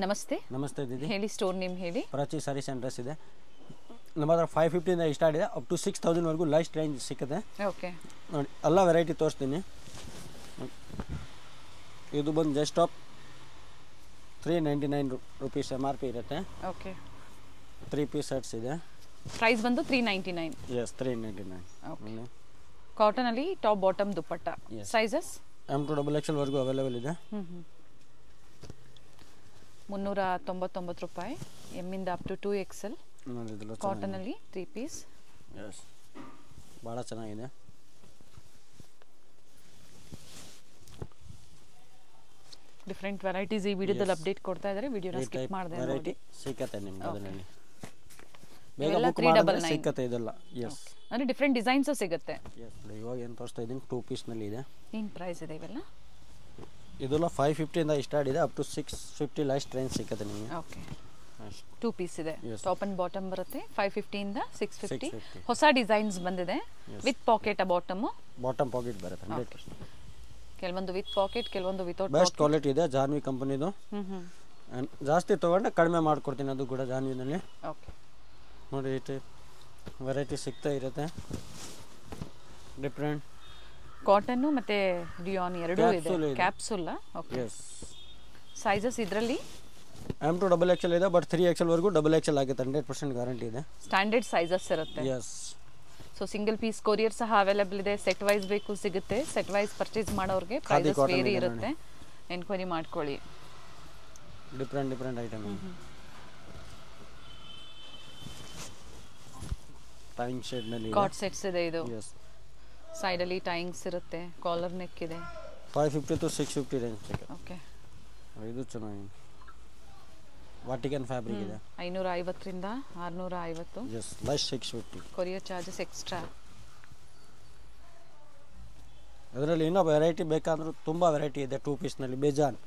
ನಮಸ್ತೆ. ನಮಸ್ತೆ ದೀದಿ. ಹೇಳಿ, ಸ್ಟೋರ್ ನೇಮ್ ಹೇಳಿ. ಪ್ರಾಚಿ ಸಾರೀಸ್ ಆ್ಯಂಡ್ ಡ್ರೆಸ್ ಇದೆ. ನಮ್ಮ ಹತ್ರ 550 ಇಂದ ಸ್ಟಾರ್ಟ್ ಇದೆ, ಅಪ್ ಟು 6000 ವರೆಗೂ ಲೈಸ್ಟ್ ರೇಂಜ್ ಸಿಗುತ್ತೆ. ಓಕೆ, ನೋಡಿ ಎಲ್ಲ ವೆರೈಟಿ ತೋರಿಸ್ತೀನಿ. ಇದು ಬಂದು ಜಸ್ಟ್ ಆಫ್ 399 ರುಪೀಸ್ MRP ಇರುತ್ತೆ. ಓಕೆ, 3 ಪೀಸ್ ಸೆಟ್ಸ್ ಇದೆ. ಪ್ರೈಸ್ ಬಂದು 399. ಎಸ್, 399. ಓಕೆ, ಕಾಟನ್ ಅಲ್ಲಿ top bottom dupatta. Sizes M to XXL ವರೆಗೂ ಅವೈಲೇಬಲ್ ಇದೆ. 399 ರೂಪಾಯಿ. ಎಮ್ ಇಂದ ಅಪ್ ಟು 2XL. ಕಾಟನ್ ಅಲ್ಲಿ 3 ಪೀಸ್. ಎಸ್, ಭಾಳ ಚೆನ್ನಾಗಿದೆ. ಡಿಫರೆಂಟ್ ವೆರೈಟೀಸ್ ಈ ವಿಡಿಯೋದಲ್ಲಿ ಅಪ್ಡೇಟ್ ಕೊಡ್ತಾ ಇದ್ದಾರೆ. ವಿಡಿಯೋನ ಸ್ಕಿಪ್ ಮಾಡದೆ ವೆರೈಟಿ ಸಿಕ್ಕತ್ತೆ ನಿಮ್ಗೆ ಅದರಲ್ಲಿ. ಬೇಗ ಇವೆಲ್ಲ ಬುಕ್ 399 ಮಾಡಿದ್ರೆ ಸಿಕ್ಕತ್ತೆ ಇದೆಲ್ಲ. ಎಸ್, ಅಂದ್ರೆ ಡಿಫರೆಂಟ್ ಡಿಸೈನ್ಸ್ ಸಿಗುತ್ತೆ. ಎಸ್, ಇವಾಗ ಏನು ತೋರಿಸ್ತಾ ಇದ್ದೀನಿ 2 ಪೀಸ್ನಲ್ಲಿ ಇದೆ. ಏನು ಪ್ರೈಸ್ ಇದೆ ಇವೆಲ್ಲ? ಇದೆಲ್ಲ 550 ಇಂದ ಸ್ಟಾರ್ಟ್ ಇದೆ, ಅಪ್ ಟು 650 ಲೈಸ್ಟ್ ರೇಂಜ್ ಸಿಕ್ಕತ್ತೆ ನಿಮಗೆ. ಓಕೆ, 2 ಪೀಸ್ ಇದೆ. ಟಾಪ್ ಅಂಡ್ ಬಾಟಮ್ ಬರುತ್ತೆ. 550 ಇಂದ 650. 650. ಹೊಸ ಡಿಸೈನ್ಸ್ ಬಂದಿದೆ. ವಿತ್ ಪಾಕೆಟ್ ಬಾಟಮ್ ಪಾಕೆಟ್ ಬರುತ್ತೆ 100%. ಕೆಲವೊಂದು ವಿತ್ ಪಾಕೆಟ್, ಕೆಲವೊಂದು ವಿತೌಟ್. ಬೆಸ್ಟ್ ಕ್ವಾಲಿಟಿ ಇದೆ, ಜಾನ್ವಿ ಕಂಪನಿದು. ಜಾಸ್ತಿ ತೊಗೊಂಡ್ರೆ ಕಡಿಮೆ ಮಾಡ್ಕೊಡ್ತೀನಿ, ಅದು ಕೂಡ ಜಾನ್ವಿನಲ್ಲಿ. ಓಕೆ, ನೋಡಿ ಇಟ್ಟು ವೆರೈಟಿ ಸಿಗ್ತಾ ಇರುತ್ತೆ. ಡಿಫ್ರೆಂಟ್ ಕಾಟನ್ ಮತ್ತೆ ಡಿಯಾನ್ ಎರಡೂ ಇದೆ. ಕ್ಯಾಪ್ಸೂಲ್. Okay, yes. ಸೈಜಸ್ ಇದರಲ್ಲಿ M to XXL ಇದೆ, ಬಟ್ 3XL ವರೆಗೂ XXL ಆಗುತ್ತೆ. 100% ಗ್ಯಾರಂಟಿ ಇದೆ. ಸ್ಟ್ಯಾಂಡರ್ಡ್ ಸೈಜಸ್ ಇರುತ್ತೆ. Yes. So single piece courier ಸಹ ಅವೈಲೇಬಲ್ ಇದೆ. ಸೆಟ್ ವೈಸ್ ಬೇಕು ಸಿಗುತ್ತೆ. ಸೆಟ್ ವೈಸ್ ಪರ್ಚೇಸ್ ಮಾಡೋರಿಗೆ ಪ್ರೈಸಸ್ ವೇರಿ ಇರುತ್ತೆ. ಎನ್ಕ್ವೈರಿ ಮಾಡ್ಕೊಳ್ಳಿ. Different item. ಟೈಯಿಂಗ್ ಶೇಡ್ನಲ್ಲಿ ಕಾಟ್ ಸೆಟ್ಸ್ ಇದೆ ಇದು. ಎಸ್, ಸೈಡಲ್ಲಿ ಟೈಯಿಂಗ್ಸ್ ಇರುತ್ತೆ. ಕಾಲರ್ ನೆಕ್ ಇದೆ. 550 to 650 ರೇಂಜ್ ಸಿಗುತ್ತೆ. ಓಕೆ, ಇದು ಚೆನ್ನಾಗಿದೆ. ವಾಟಿಕನ್ ಫ್ಯಾಬ್ರಿಕ್ ಇದೆ. 550 ರಿಂದ 650. ಎಸ್, ಲೈಸ್ಟ್ 650. Courier charges extra. ಅದರಲ್ಲಿ ಇನ್ನೂ ವೆರೈಟಿ ಬೇಕಾದ್ರೂ ತುಂಬ ವೆರೈಟಿ ಇದೆ 2 ಪೀಸ್ನಲ್ಲಿ ಬೇಜಾನ್.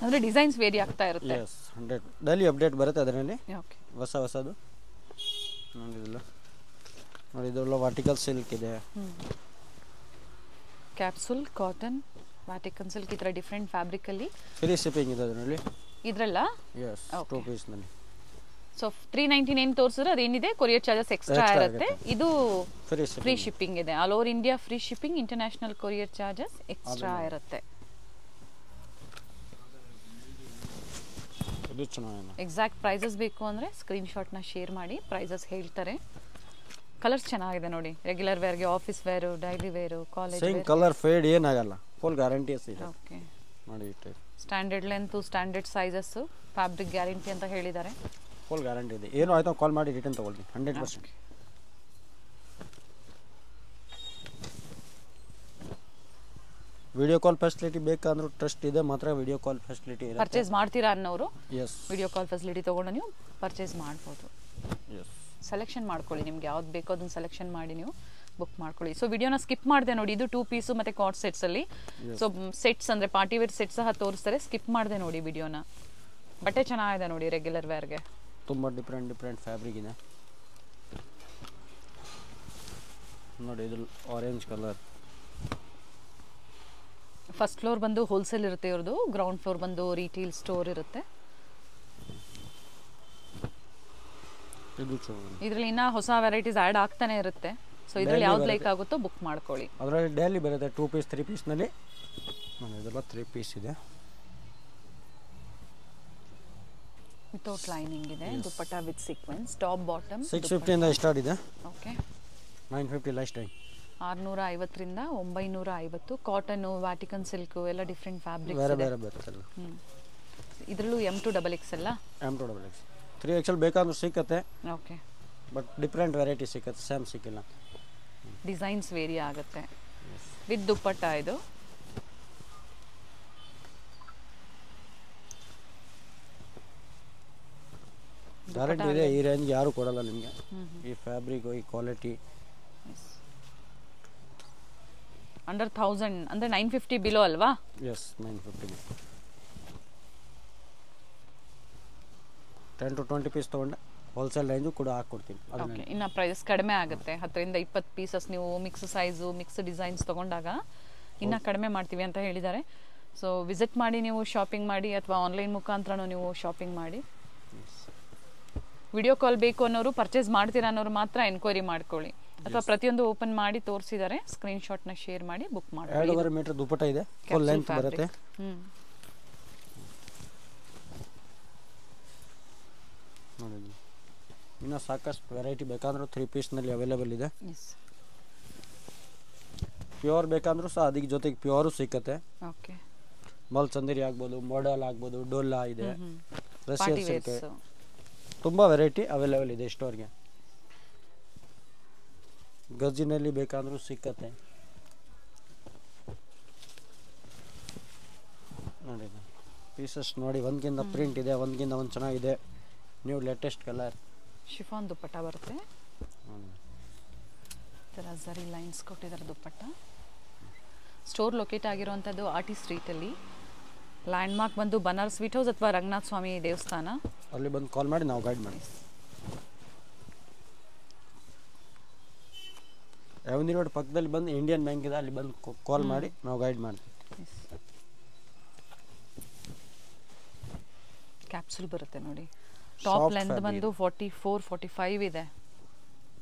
ಅಂದರೆ ಡಿಸೈನ್ಸ್ ವೇರಿ ಆಗ್ತಾ ಇರುತ್ತೆ. ಎಸ್, 100 ಡೈಲಿ ಅಪ್ಡೇಟ್ ಬರುತ್ತೆ ಅದರಲ್ಲಿ. ಓಕೆ, ಹೊಸದು ನೋಡಿದಿಲ್ಲ. ನೋಡಿ ಇದೆಲ್ಲ ವಾಟಿಕಲ್ ಸಿಲ್ಕ್ ಇದೆ. ಕ್ಯಾಪ್ಸೂಲ್, ಕಾಟನ್, ವ್ಯಾಟಿಕನ್ ಸಿಲ್ಕ್, ಈ ಥರ ಡಿಫ್ರೆಂಟ್ ಫ್ಯಾಬ್ರಿಕಲ್ಲಿ ಫ್ರೀ ಶಿಪ್ಪಿಂಗ್ ಇದೆ ಅದರಲ್ಲಿ. ಇದ್ರಲ್ಲ. ಎಸ್, 2 ಪೀಸ್ನಲ್ಲಿ. ಸೊ 399 ತೋರಿಸಿದ್ರೆ ಅದೇನಿದೆ ಕೊರಿಯರ್ ಚಾರ್ಜಸ್ ಎಕ್ಸ್ಟ್ರಾ ಇರುತ್ತೆ. ಇದು ಫ್ರೀ ಶಿಪ್ಪಿಂಗ್ ಇದೆ. All over India free shipping. International courier charges extra ಇರುತ್ತೆ. ಇದು ಚೆನ್ನಾಗಿದೆ. ಎಕ್ಸಾಕ್ಟ್ ಪ್ರೈಸಸ್ ಬೇಕು ಅಂದರೆ ಸ್ಕ್ರೀನ್ಶಾಟ್ನ ಶೇರ್ ಮಾಡಿ, ಪ್ರೈಸಸ್ ಹೇಳ್ತಾರೆ. ಕಲರ್ಸ್ ಚೆನ್ನಾಗಿದೆ ನೋಡಿ. ರೆಗ್ಯುಲರ್ ವೇರ್ಗೆ, office wear, daily wear, college same colour fade ಏನಾಗಲ್ಲ. ಫುಲ್ ಗ್ಯಾರಂಟಿ ಇದೆ. ಓಕೆ, ನೋಡಿ ಇಟ್ಟು standard length, standard sizes, fabric guarantee ಅಂತ ಹೇಳಿದ್ದಾರೆ. ಫುಲ್ ಗ್ಯಾರಂಟಿ ಇದೆ. ಏನು ಆಯಿತು ಕಾಲ್ ಮಾಡಿ ರಿಟರ್ನ್ ತೊಗೊಳ್ತೀನಿ 100%. ವಿಡಿಯೋ ಕಾಲ್ ಫೆಸಿಲಿಟಿ ಬೇಕಂದ್ರೂ ಟ್ರಸ್ಟ್ ಇದೆ ಮಾತ್ರ. ವಿಡಿಯೋ ಕಾಲ್ ಫೆಸಿಲಿಟಿ ಇದೆ. ಪರ್ಚೇಸ್ ಮಾಡ್ತೀರಾ ಅನ್ನೋರು ಎಸ್, ವಿಡಿಯೋ ಕಾಲ್ ಫೆಸಿಲಿಟಿ ತೊಗೊಂಡು ನೀವು ಪರ್ಚೇಸ್ ಮಾಡ್ಬೋದು. ಎಸ್, ಸೆಲೆಕ್ಷನ್ ಮಾಡ್ಕೊಳ್ಳಿ. ನಿಮ್ಗೆ ಯಾವ್ದು ಬೇಕೋ ಅದನ್ನು ಸೆಲೆಕ್ಷನ್ ಮಾಡಿ ನೀವು ಬುಕ್ ಮಾಡ್ಕೊಳ್ಳಿ. ಸೊ ವಿಡಿಯೋನ ಸ್ಕಿಪ್ ಮಾಡಿದೆ ನೋಡಿ. ಇದು 2 ಪೀಸು ಮತ್ತು ಕಾಟ್ ಸೆಟ್ಸಲ್ಲಿ. ಸೊ ಸೆಟ್ಸ್ ಅಂದರೆ ಪಾರ್ಟಿ ವೇರ್ ಸೆಟ್ ಸಹ ತೋರಿಸ್ತಾರೆ. ಸ್ಕಿಪ್ ಮಾಡಿದೆ ನೋಡಿ ವಿಡಿಯೋನ. ಬಟ್ಟೆ ಚೆನ್ನಾಗಿದೆ ನೋಡಿ ರೆಗ್ಯುಲರ್ ವೇರ್ಗೆ. ತುಂಬ ಡಿಫ್ರೆಂಟ್ ಫ್ಯಾಬ್ರಿಕ್ ಇದೆ ನೋಡಿ. ಇದು ಆರೆಂಜ್ ಕಲರ್. ಫಸ್ಟ್ ಫ್ಲೋರ್ ಬಂದು ಹೋಲ್ಸೇಲ್ ಇರುತ್ತೆ ಇವ್ರದ್ದು. ಗ್ರೌಂಡ್ ಫ್ಲೋರ್ ಬಂದು ರೀಟೇಲ್ ಸ್ಟೋರ್ ಇರುತ್ತೆ. ಇದರಲ್ಲಿ ಇನ್ನೂ ಹೊಸ ವೆರೈಟೀಸ್ ಆ್ಯಡ್ ಆಗ್ತಾನೆ ಇರುತ್ತೆ. ಸೊ ಇದರಲ್ಲಿ ಯಾವ್ದು ಲೈಕ್ ಆಗುತ್ತೋ ಬುಕ್ ಮಾಡ್ಕೊಳ್ಳಿ. ಅದರಲ್ಲಿ ಡೈಲಿ ಬರುತ್ತೆ 2 ಪೀಸ್ 3 ಪೀಸ್ನಲ್ಲಿ. ಇದೆಲ್ಲ 3 ಪೀಸ್ ಇದೆ. ವಿತೌಟ್ ಲೈನಿಂಗ್ ಇದೆ. ದುಪ್ಪಟ್ಟ ವಿತ್ ಸೀಕ್ವೆನ್ಸ್. ಟಾಪ್ ಬಾಟಮ್ 650 ಇಂದ ಸ್ಟಾರ್ಟ್ ಇದೆ. Okay, 950 ಲೈಸ್ಟ್ time. 650 ರಿಂದ 950. ಕಾಟನ್ನು, ವ್ಯಾಟಿಕನ್ ಸಿಲ್ಕು ಎಲ್ಲ ಡಿಫ್ರೆಂಟ್ ಫ್ಯಾಬ್ರಿಕ್ಸ್ ಬೇರೆ ಇದೆ. ಬೇರೆ ಬರುತ್ತಲ್ಲ. ಇದರಲ್ಲೂ M to XXL. M to XXL 3XL ಬೇಕಾದ್ರೂ ಸಿಕ್ಕತ್ತೆ. ಓಕೆ, ಬಟ್ ಡಿಫ್ರೆಂಟ್ ವೆರೈಟಿ ಸಿಕ್ಕತ್ತೆ, ಸೇಮ್ ಸಿಕ್ಕಿಲ್ಲ. ಡಿಸೈನ್ಸ್ ವೇರಿ ಆಗುತ್ತೆ. ವಿತ್ ದುಪ್ಪಟ್ಟ ಇದು. ಗ್ಯಾರಂಟಿ ಇದೆ. ಈ ರೇಂಜ್ಗೆ ಯಾರು ಕೊಡಲ್ಲ ನಿಮಗೆ. ಈ ಫ್ಯಾಬ್ರಿಕ್, ಈ ಕ್ವಾಲಿಟಿ. ಅಂಡರ್ 1000 ಅಂದರೆ 950 ಬಿಲೋ ಅಲ್ವಾ? ಎಸ್, 950. 10 to 20 ಪೀಸ್ ತೊಗೊಂಡೆ ಹೋಲ್ಸೇಲ್ ರೇಂಜು ಕೂಡ ಹಾಕ್ಕೊಡ್ತೀನಿ. ಓಕೆ, ಇನ್ನು ಪ್ರೈಸ್ ಕಡಿಮೆ ಆಗುತ್ತೆ. 10 ರಿಂದ 20 ಪೀಸಸ್ ನೀವು ಮಿಕ್ಸ್ ಸೈಜು, ಮಿಕ್ಸ್ ಡಿಸೈನ್ಸ್ ತೊಗೊಂಡಾಗ ಇನ್ನೂ ಕಡಿಮೆ ಮಾಡ್ತೀವಿ ಅಂತ ಹೇಳಿದ್ದಾರೆ. ಸೊ ವಿಸಿಟ್ ಮಾಡಿ ನೀವು ಶಾಪಿಂಗ್ ಮಾಡಿ ಅಥವಾ ಆನ್ಲೈನ್ ಮುಖಾಂತರನೂ ನೀವು ಶಾಪಿಂಗ್ ಮಾಡಿ. ವಿಡಿಯೋ ಕಾಲ್ ಬೇಕು ಅನ್ನೋರು, ಪರ್ಚೇಸ್ ಮಾಡ್ತೀರಾ ಅನ್ನೋರು ಮಾತ್ರ ಎನ್ಕ್ವೈರಿ ಮಾಡ್ಕೊಳ್ಳಿ, ಅಥವಾ ಪ್ರತಿಯೊಂದು ಓಪನ್ ಮಾಡಿ ತೋರಿಸಿದ್ದಾರೆ ಸ್ಕ್ರೀನ್ಶಾಟ್ನ ಶೇರ್ ಮಾಡಿ ಬುಕ್ ಮಾಡಿ. 2.5 ಮೀಟರ್ ದುಪಟ್ಟ ಇದೆ, ಫುಲ್ ಲೆಂತ್ ಬರುತ್ತೆ. ನೋಡಿ ಇನ್ನು ಸಾಕಷ್ಟು ವೆರೈಟಿ ಬೇಕಾದರೂ 3 ಪೀಸ್ನಲ್ಲಿ ಅವೈಲೇಬಲ್ ಇದೆ. ಪ್ಯೂರ್ ಬೇಕಂದ್ರೂ ಸಹ ಅದಕ್ಕೆ ಜೊತೆಗೆ ಪ್ಯೂರು ಸಿಕ್ಕತ್ತೆ. ಓಕೆ, ಮಲ್ ಚಂದೇರಿ ಆಗ್ಬೋದು, ಮಾಡೆಲ್ ಆಗ್ಬೋದು, ಡೋಲಾ ಇದೆ, ರಷ್ಯನ್ ಸಿಲ್ಕ್, ತುಂಬ ವೆರೈಟಿ ಅವೈಲೇಬಲ್ ಇದೆ ಸ್ಟೋರ್ಗೆ. ಗಜ್ಜಿನಲ್ಲಿ ಬೇಕಂದ್ರೂ ಸಿಕ್ಕತ್ತೆ. ನೋಡಿ ಪೀಸಸ್ ನೋಡಿ, ಒಂದ್ಗಿಂತ ಪ್ರಿಂಟ್ ಇದೆ, ಒಂದ್ಗಿಂತ ಒಂದು ಚೆನ್ನಾಗಿದೆ. ನ್ಯೂ ಲೇಟೆಸ್ಟ್ ಕಲರ್ ಶಿಫಾನ್ ದುಪ್ಪಟ್ಟ ಬರುತ್ತೆ. ಥರ ಝರಿ ಲೈನ್ಸ್ ಕೊಟ್ಟಿದ್ದಾರೆ ದುಪ್ಪಟ್ಟ. ಸ್ಟೋರ್ ಲೊಕೇಟ್ ಆಗಿರುವಂಥದ್ದು ಆರ್ಟಿ ಸ್ಟ್ರೀಟಲ್ಲಿ. ಲ್ಯಾಂಡ್ಮಾರ್ಕ್ ಬಂದು ಬನಾರಸ್ ಸ್ವೀಟ್ ಹೌಸ್ ಅಥವಾ ರಂಗನಾಥ ಸ್ವಾಮಿ ದೇವಸ್ಥಾನ. ಅಲ್ಲಿ ಬಂದು ಕಾಲ್ ಮಾಡಿ ನಾವು ಗೈಡ್ ಮಾಡಿ. ರೆವೆನ್ಯೂ ರೋಡ್ ಪಕ್ಕದಲ್ಲಿ ಬಂದು ಇಂಡಿಯನ್ ಬ್ಯಾಂಕ್ ಇದೆ, ಅಲ್ಲಿ ಬಂದು ಕಾಲ್ ಮಾಡಿ ನಾವು ಗೈಡ್ ಮಾಡ್ತೀವಿ. ಕ್ಯಾಪ್ಸೂಲ್ ಬರುತ್ತೆ ನೋಡಿ. ಟಾಪ್ ಲೆಂತ್ ಬಂದು 44-45 ಇದೆ.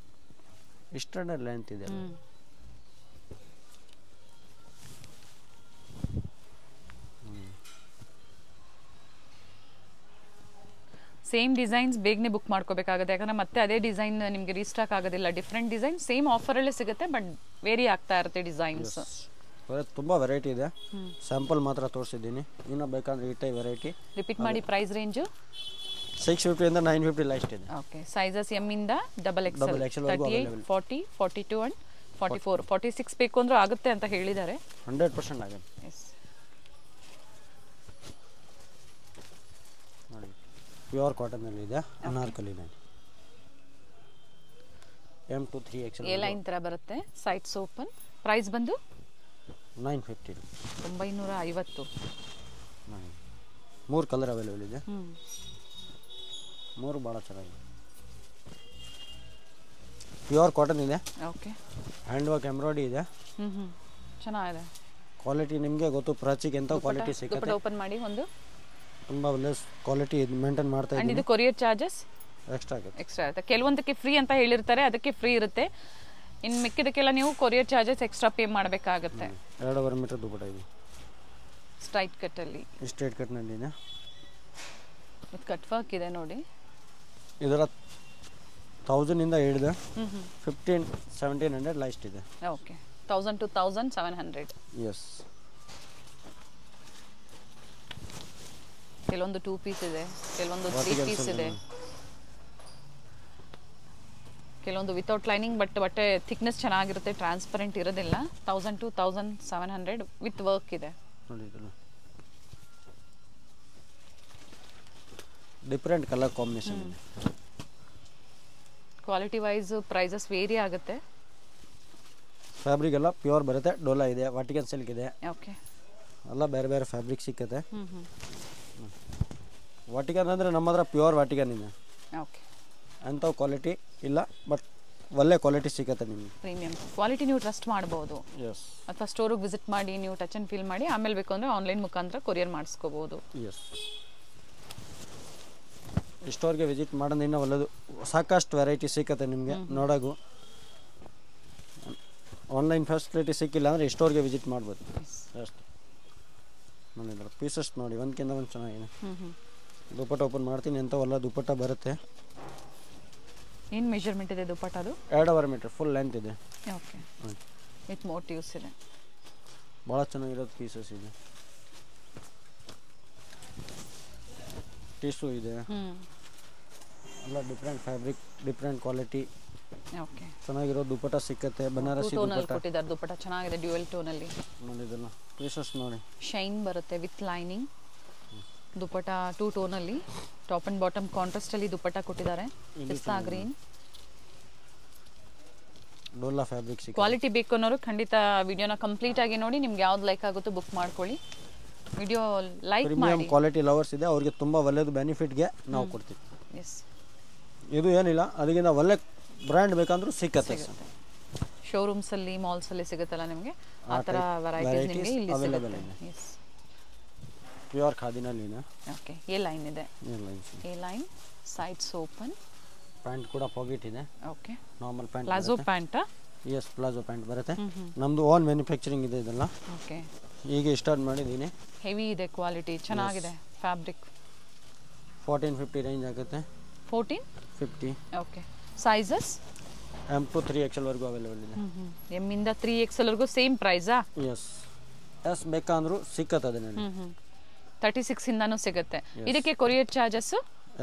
ಇಷ್ಟೇ ಲೆಂತ್ ಇದೆ. ಸೇಮ್ ಡಿಸೈನ್ಸ್ ಬೇಗನೆ ಬುಕ್ ಮಾಡ್ಕೋಬೇಕಾಗುತ್ತೆ, ಯಾಕಂದ್ರೆ ಮತ್ತೆ ಅದೇ ಡಿಸೈನ್ ನಿಮಗೆ ರೀಸ್ಟಾಕ್ ಆಗೋದಿಲ್ಲ. ಡಿಫ್ರೆಂಟ್ ಡಿಸೈನ್ ಸೇಮ್ ಆಫರಲ್ಲೇ ಸಿಗುತ್ತೆ, ಬಟ್ ವೇರಿ ಆಗ್ತಾ ಇರುತ್ತೆ ಡಿಸೈನ್ಸ್. ತುಂಬ ವೆರೈಟಿ ಇದೆ, ಸ್ಯಾಂಪಲ್ ಮಾತ್ರ ತೋರಿಸಿದ್ದೀನಿ. ಇನ್ನೂ ಬೇಕಂದ್ರೆ ಇಟ್ಟೆ ವೆರೈಟಿ. ರಿಪೀಟ್ ಮಾಡಿ. ಪ್ರೈಸ್ ರೇಂಜು 650 ಇಂದ 950 ಲೈಸ್ಟ್ ಇದೆ. ಓಕೆ, ಸೈಜಸ್ ಎಮ್ ಇಂದ XXL 38, 40, 42 ಅಂಡ್ 44, 46 ಬೇಕು ಅಂದ್ರೂ ಆಗುತ್ತೆ ಅಂತ ಹೇಳಿದ್ದಾರೆ. 100% ಆಗುತ್ತೆ. ಎಸ್, ನೋಡಿ ಪ್ಯೂರ್ ಕಾಟನಲ್ಲಿ ಇದೆ, ಅನಾರ್ಕಲಿನಲ್ಲಿ. M to 3XL A line ಥರ ಬರುತ್ತೆ, ಸೈಡ್ಸ್ ಓಪನ್. ಪ್ರೈಸ್ ಬಂದು 950. 950. 3 ಕಲರ್ ಅವೈಲೇಬಲ್ ಇದೆ. 3 ಭಾಳ ಚೆನ್ನಾಗಿದೆ. ಪ್ಯೂರ್ ಕಾಟನ್ ಇದೆ. ಓಕೆ, ಹ್ಯಾಂಡ್ ವರ್ಕ್ ಎಂಬ್ರಾಯ್ಡಿ ಇದೆ. ಚೆನ್ನಾಗಿದೆ. ಕ್ವಾಲಿಟಿ ನಿಮಗೆ ಗೊತ್ತು, ಪ್ರಾಚಿಗೆ ಎಂತ ಕ್ವಾಲಿಟಿ ಸಿಗುತ್ತೆ. ಓಪನ್ ಮಾಡಿ. ಒಂದು ತುಂಬ ಲೆಸ್ ಕ್ವಾಲಿಟಿ ಮೇಂಟೈನ್ ಮಾಡ್ತಾ ಇದ್ದೀನಿ. ಇದು ಕೊರಿಯರ್ ಚಾರ್ಜಸ್ ಎಕ್ಸ್ಟ್ರಾ ಇರುತ್ತೆ. ಕೆಲವೊಂದಕ್ಕೆ ಫ್ರೀ ಅಂತ ಹೇಳಿರ್ತಾರೆ, ಅದಕ್ಕೆ ಫ್ರೀ ಇರುತ್ತೆ. ಇನ್ನು ಮಿಕ್ಕಿದಕ್ಕೆಲ್ಲ ನೀವು ಕೊರಿಯರ್ ಚಾರ್ಜಸ್ ಎಕ್ಸ್ಟ್ರಾ ಪೇ ಮಾಡಬೇಕಾಗುತ್ತೆ. 2.5 ಮೀಟರ್ ದುಪಟ್ಟ ಇದೆ, ಸ್ಟ್ರೈಟ್ ಕಟ್ಟಲ್ಲಿ. ಸ್ಟ್ರೈಟ್ ಕಟ್ನಲ್ಲಿ ಇದೆ. ಇದು ಕಟ್ ವರ್ಕ್ ಇದೆ ನೋಡಿ. ಇದರ 1000 ಇಂದ ಹಿಡಿದು 1500-1700 ಲೈಸ್ಟ್ ಇದೆ. Okay, 1000 to 1700. ಎಸ್, ಕೆಲವೊಂದು 2 ಪೀಸ್ ಇದೆ, ಕೆಲವೊಂದು 3 ಪೀಸ್ ಇದೆ, ಕೆಲವೊಂದು ವಿತೌಟ್ ಲೈನಿಂಗ್, ಬಟ್ ಬಟ್ಟೆ ಥಿಕ್ನೆಸ್ ಚೆನ್ನಾಗಿರುತ್ತೆ, ಟ್ರಾನ್ಸ್ಪರೆಂಟ್ ಇರೋದಿಲ್ಲ. 1000 to 1700 ವಿತ್ ವರ್ಕ್ ಇದೆ. ನೋಡಿ ಡಿಫ್ರೆಂಟ್ ಕಲರ್ ಕಾಂಬಿನೇಷನ್ ಇದೆ. ಕ್ವಾಲಿಟಿ ವೈಸ್ ಪ್ರೈಸಸ್ ವೇರಿ ಆಗುತ್ತೆ. ಫ್ಯಾಬ್ರಿಕ್ ಎಲ್ಲ ಪ್ಯೂರ್ ಬರುತ್ತೆ. ಡೋಲಾ ಇದೆ, ವಾಟಿಕನ್ ಸಿಲ್ಕ್ ಇದೆ. ಓಕೆ, ಎಲ್ಲ ಬೇರೆ ಬೇರೆ ಫ್ಯಾಬ್ರಿಕ್ ಸಿಕ್ಕತ್ತೆ. ವಾಟಿಕನ್ ಅಂದರೆ ನಮ್ಮ ಹತ್ರ ಪ್ಯೂರ್ ವಾಟಿಕನ್ ಇದೆ. ಓಕೆ, ಅಂಥ ಕ್ವಾಲಿಟಿ ಇಲ್ಲ, ಬಟ್ ಒಳ್ಳೆ ಕ್ವಾಲಿಟಿ ಸಿಕ್ಕತ್ತೆ ನಿಮಗೆ. ಪ್ರೀಮಿಯಂ ಕ್ವಾಲಿಟಿ ನೀವು ಟ್ರಸ್ಟ್ ಮಾಡ್ಬೋದು. ಎಸ್, ಅಥವಾ ಸ್ಟೋರಿಗೆ ವಿಸಿಟ್ ಮಾಡಿ ನೀವು ಟಚ್ ಆ್ಯಂಡ್ ಫೀಲ್ ಮಾಡಿ ಆಮೇಲೆ ಬೇಕು ಅಂದರೆ ಆನ್ಲೈನ್ ಮುಖಾಂತರ ಕೊರಿಯರ್ ಮಾಡಿಸ್ಕೋಬೋದು. ಎಸ್, ಸ್ಟೋರ್ಗೆ ವಿಸಿಟ್ ಮಾಡೋದು ಇನ್ನೂ ಒಳ್ಳೆಯದು. ಸಾಕಷ್ಟು ವೆರೈಟಿ ಸಿಕ್ಕತ್ತೆ ನಿಮಗೆ ನೋಡೋದು. ಆನ್ಲೈನ್ ಫೆಸಿಲಿಟಿ ಸಿಕ್ಕಿಲ್ಲ ಅಂದರೆ ಸ್ಟೋರ್ಗೆ ವಿಸಿಟ್ ಮಾಡ್ಬೋದು ಅಷ್ಟೇ. ನೋಡಿದ್ರೆ ಪೀಸಸ್ ನೋಡಿ, ಒಂದಕ್ಕಿಂತ ಒಂದು ಚೆನ್ನಾಗಿದೆ. ದುಪ್ಪಟ್ಟ ಓಪನ್ ಮಾಡ್ತೀನಿ ಅಂತ ಒಳ್ಳೆ ದುಪ್ಪಟ್ಟ ಬರುತ್ತೆ. ಏನು ಮೆಜರ್ಮೆಂಟ್ ಇದೆ ದುಪ್ಪಟ್ಟದು? 2.5 ಮೀಟರ್ ಫುಲ್ ಲೆಂತ್ ಇದೆ. ಓಕೆ, ವಿತ್ ಮೋಟಿವ್ಸ್ ಇದೆ. ಭಾಳ ಚೆನ್ನಾಗಿರೋದು ಪೀಸಸ್ ಇದೆ. ಟಿಶ್ಯೂ ಇದೆ. ಎಲ್ಲ different fabric, different quality. Okay, ಚೆನ್ನಾಗಿರೋ ದುಪ್ಪಟ್ಟ ಸಿಕ್ಕತ್ತೆ. ಬನಾರಸಿ ದುಪ್ಪಟ್ಟ ಕೊಟ್ಟಿದ್ದಾರೆ. ದುಪ್ಪಟ್ಟ ಚೆನ್ನಾಗಿದೆ, ಡ್ಯುಯಲ್ ಟೋನಲ್ಲಿ. ನೋಡಿದಲ್ಲ ಪೀಸಸ್ ನೋಡಿ, ಶೈನ್ ಬರುತ್ತೆ ವಿತ್ ಲೈನಿಂಗ್. ದುಪ್ಪಟ್ಟ 2 ಟೋನಲ್ಲಿ, ಟಾಪ್ ಅಂಡ್ ಬಾಟಮ್ ಕಾಂಟ್ರಾಸ್ಟ್ ಅಲ್ಲಿ ದುಪ್ಪಟ್ಟ ಕೊಟ್ಟಿದ್ದಾರೆ. ಪಿಸ್ತಾ ಗ್ರೀನ್ ಡೋಲಾ ಫ್ಯಾಬ್ರಿಕ್ ಸಿಕ್ಕತ್ತೆ. ಕ್ವಾಲಿಟಿ ಬೇಕು ಅನ್ನೋರು ಖಂಡಿತ ವಿಡಿಯೋನ ಕಂಪ್ಲೀಟ್ ಆಗಿ ನೋಡಿ. ನಿಮ್ಗೆ ಯಾವ್ದು ಲೈಕ್ ಆಗುತ್ತೋ ಬುಕ್ ಮಾಡ್ಕೊಳ್ಳಿ. ವಿಡಿಯೋ ಲೈಕ್ ಮಾಡಿ. ಕ್ವಾಲಿಟಿ ಲವರ್ಸ್ ಇದೆ, ಅವ್ರಿಗೆ ತುಂಬ ಒಳ್ಳೆಯದು ಬೆನಿಫಿಟ್ಗೆ ನಾವು ಕೊಡ್ತೀವಿ. ಎಸ್, ಇದು ಏನಿಲ್ಲ, ಅದಕ್ಕಿಂತ ಒಳ್ಳೆ ಬ್ರ್ಯಾಂಡ್ ಬೇಕಂದ್ರೂ ಸಿಕ್ಕತ್ತೆ. ಶೋರೂಮ್ಸ್ ಅಲ್ಲಿ, ಮಾಲ್ಸ್ ಅಲ್ಲಿ ಸಿಗುತ್ತಲ್ಲ ನಿಮಗೆ, ಆ ಥರ ವೆರೈಟೀಸ್ ನಿಮಗೆ ಇಲ್ಲಿ ಸಿಗುತ್ತೆ. ಎಸ್, ಪ್ಯೂರ್ ಖಾದಿನಲ್ಲಿ ಇದೆ. ಓಕೆ, ಎ ಲೈನ್ ಇದೆ. A line, sides open. Pant ಕೂಡ ಪಾಕೆಟ್ ಇದೆ. Okay, normal pant. ಪ್ಲಾಜೋ ಪ್ಯಾಂಟಾ? ಎಸ್, ಪ್ಲಾಜೋ ಪ್ಯಾಂಟ್ ಬರುತ್ತೆ. ನಮ್ಮದು ಓನ್ ಮ್ಯಾನುಫ್ಯಾಕ್ಚರಿಂಗ್ ಇದೆ ಇದೆಲ್ಲ. ಓಕೆ, ಈಗ ಸ್ಟಾರ್ಟ್ ಮಾಡಿದ್ದೀನಿ. ಹೆವಿ ಇದೆ ಕ್ವಾಲಿಟಿ, ಚೆನ್ನಾಗಿದೆ ಫ್ಯಾಬ್ರಿಕ್. 1450 ರೇಂಜ್ ಆಗುತ್ತೆ. 1450. 50. Okay, sizes M to 3XL ವರೆಗೂ ಅವೈಲೇಬಲ್ ಇದೆ. ಎಮ್ ಇಂದ 3XL ವರೆಗೂ ಸೇಮ್ ಪ್ರೈಸಾ? ಎಸ್, ಎಸ್ ಬೇಕಂದ್ರೂ ಸಿಕ್ಕತ್ತೆ ಅದರಲ್ಲಿ. 36 ಇಂದಾನು ಸಿಗುತ್ತೆ. ಇದಕ್ಕೆ ಕೊರಿಯರ್ ಚಾರ್ಜಸ್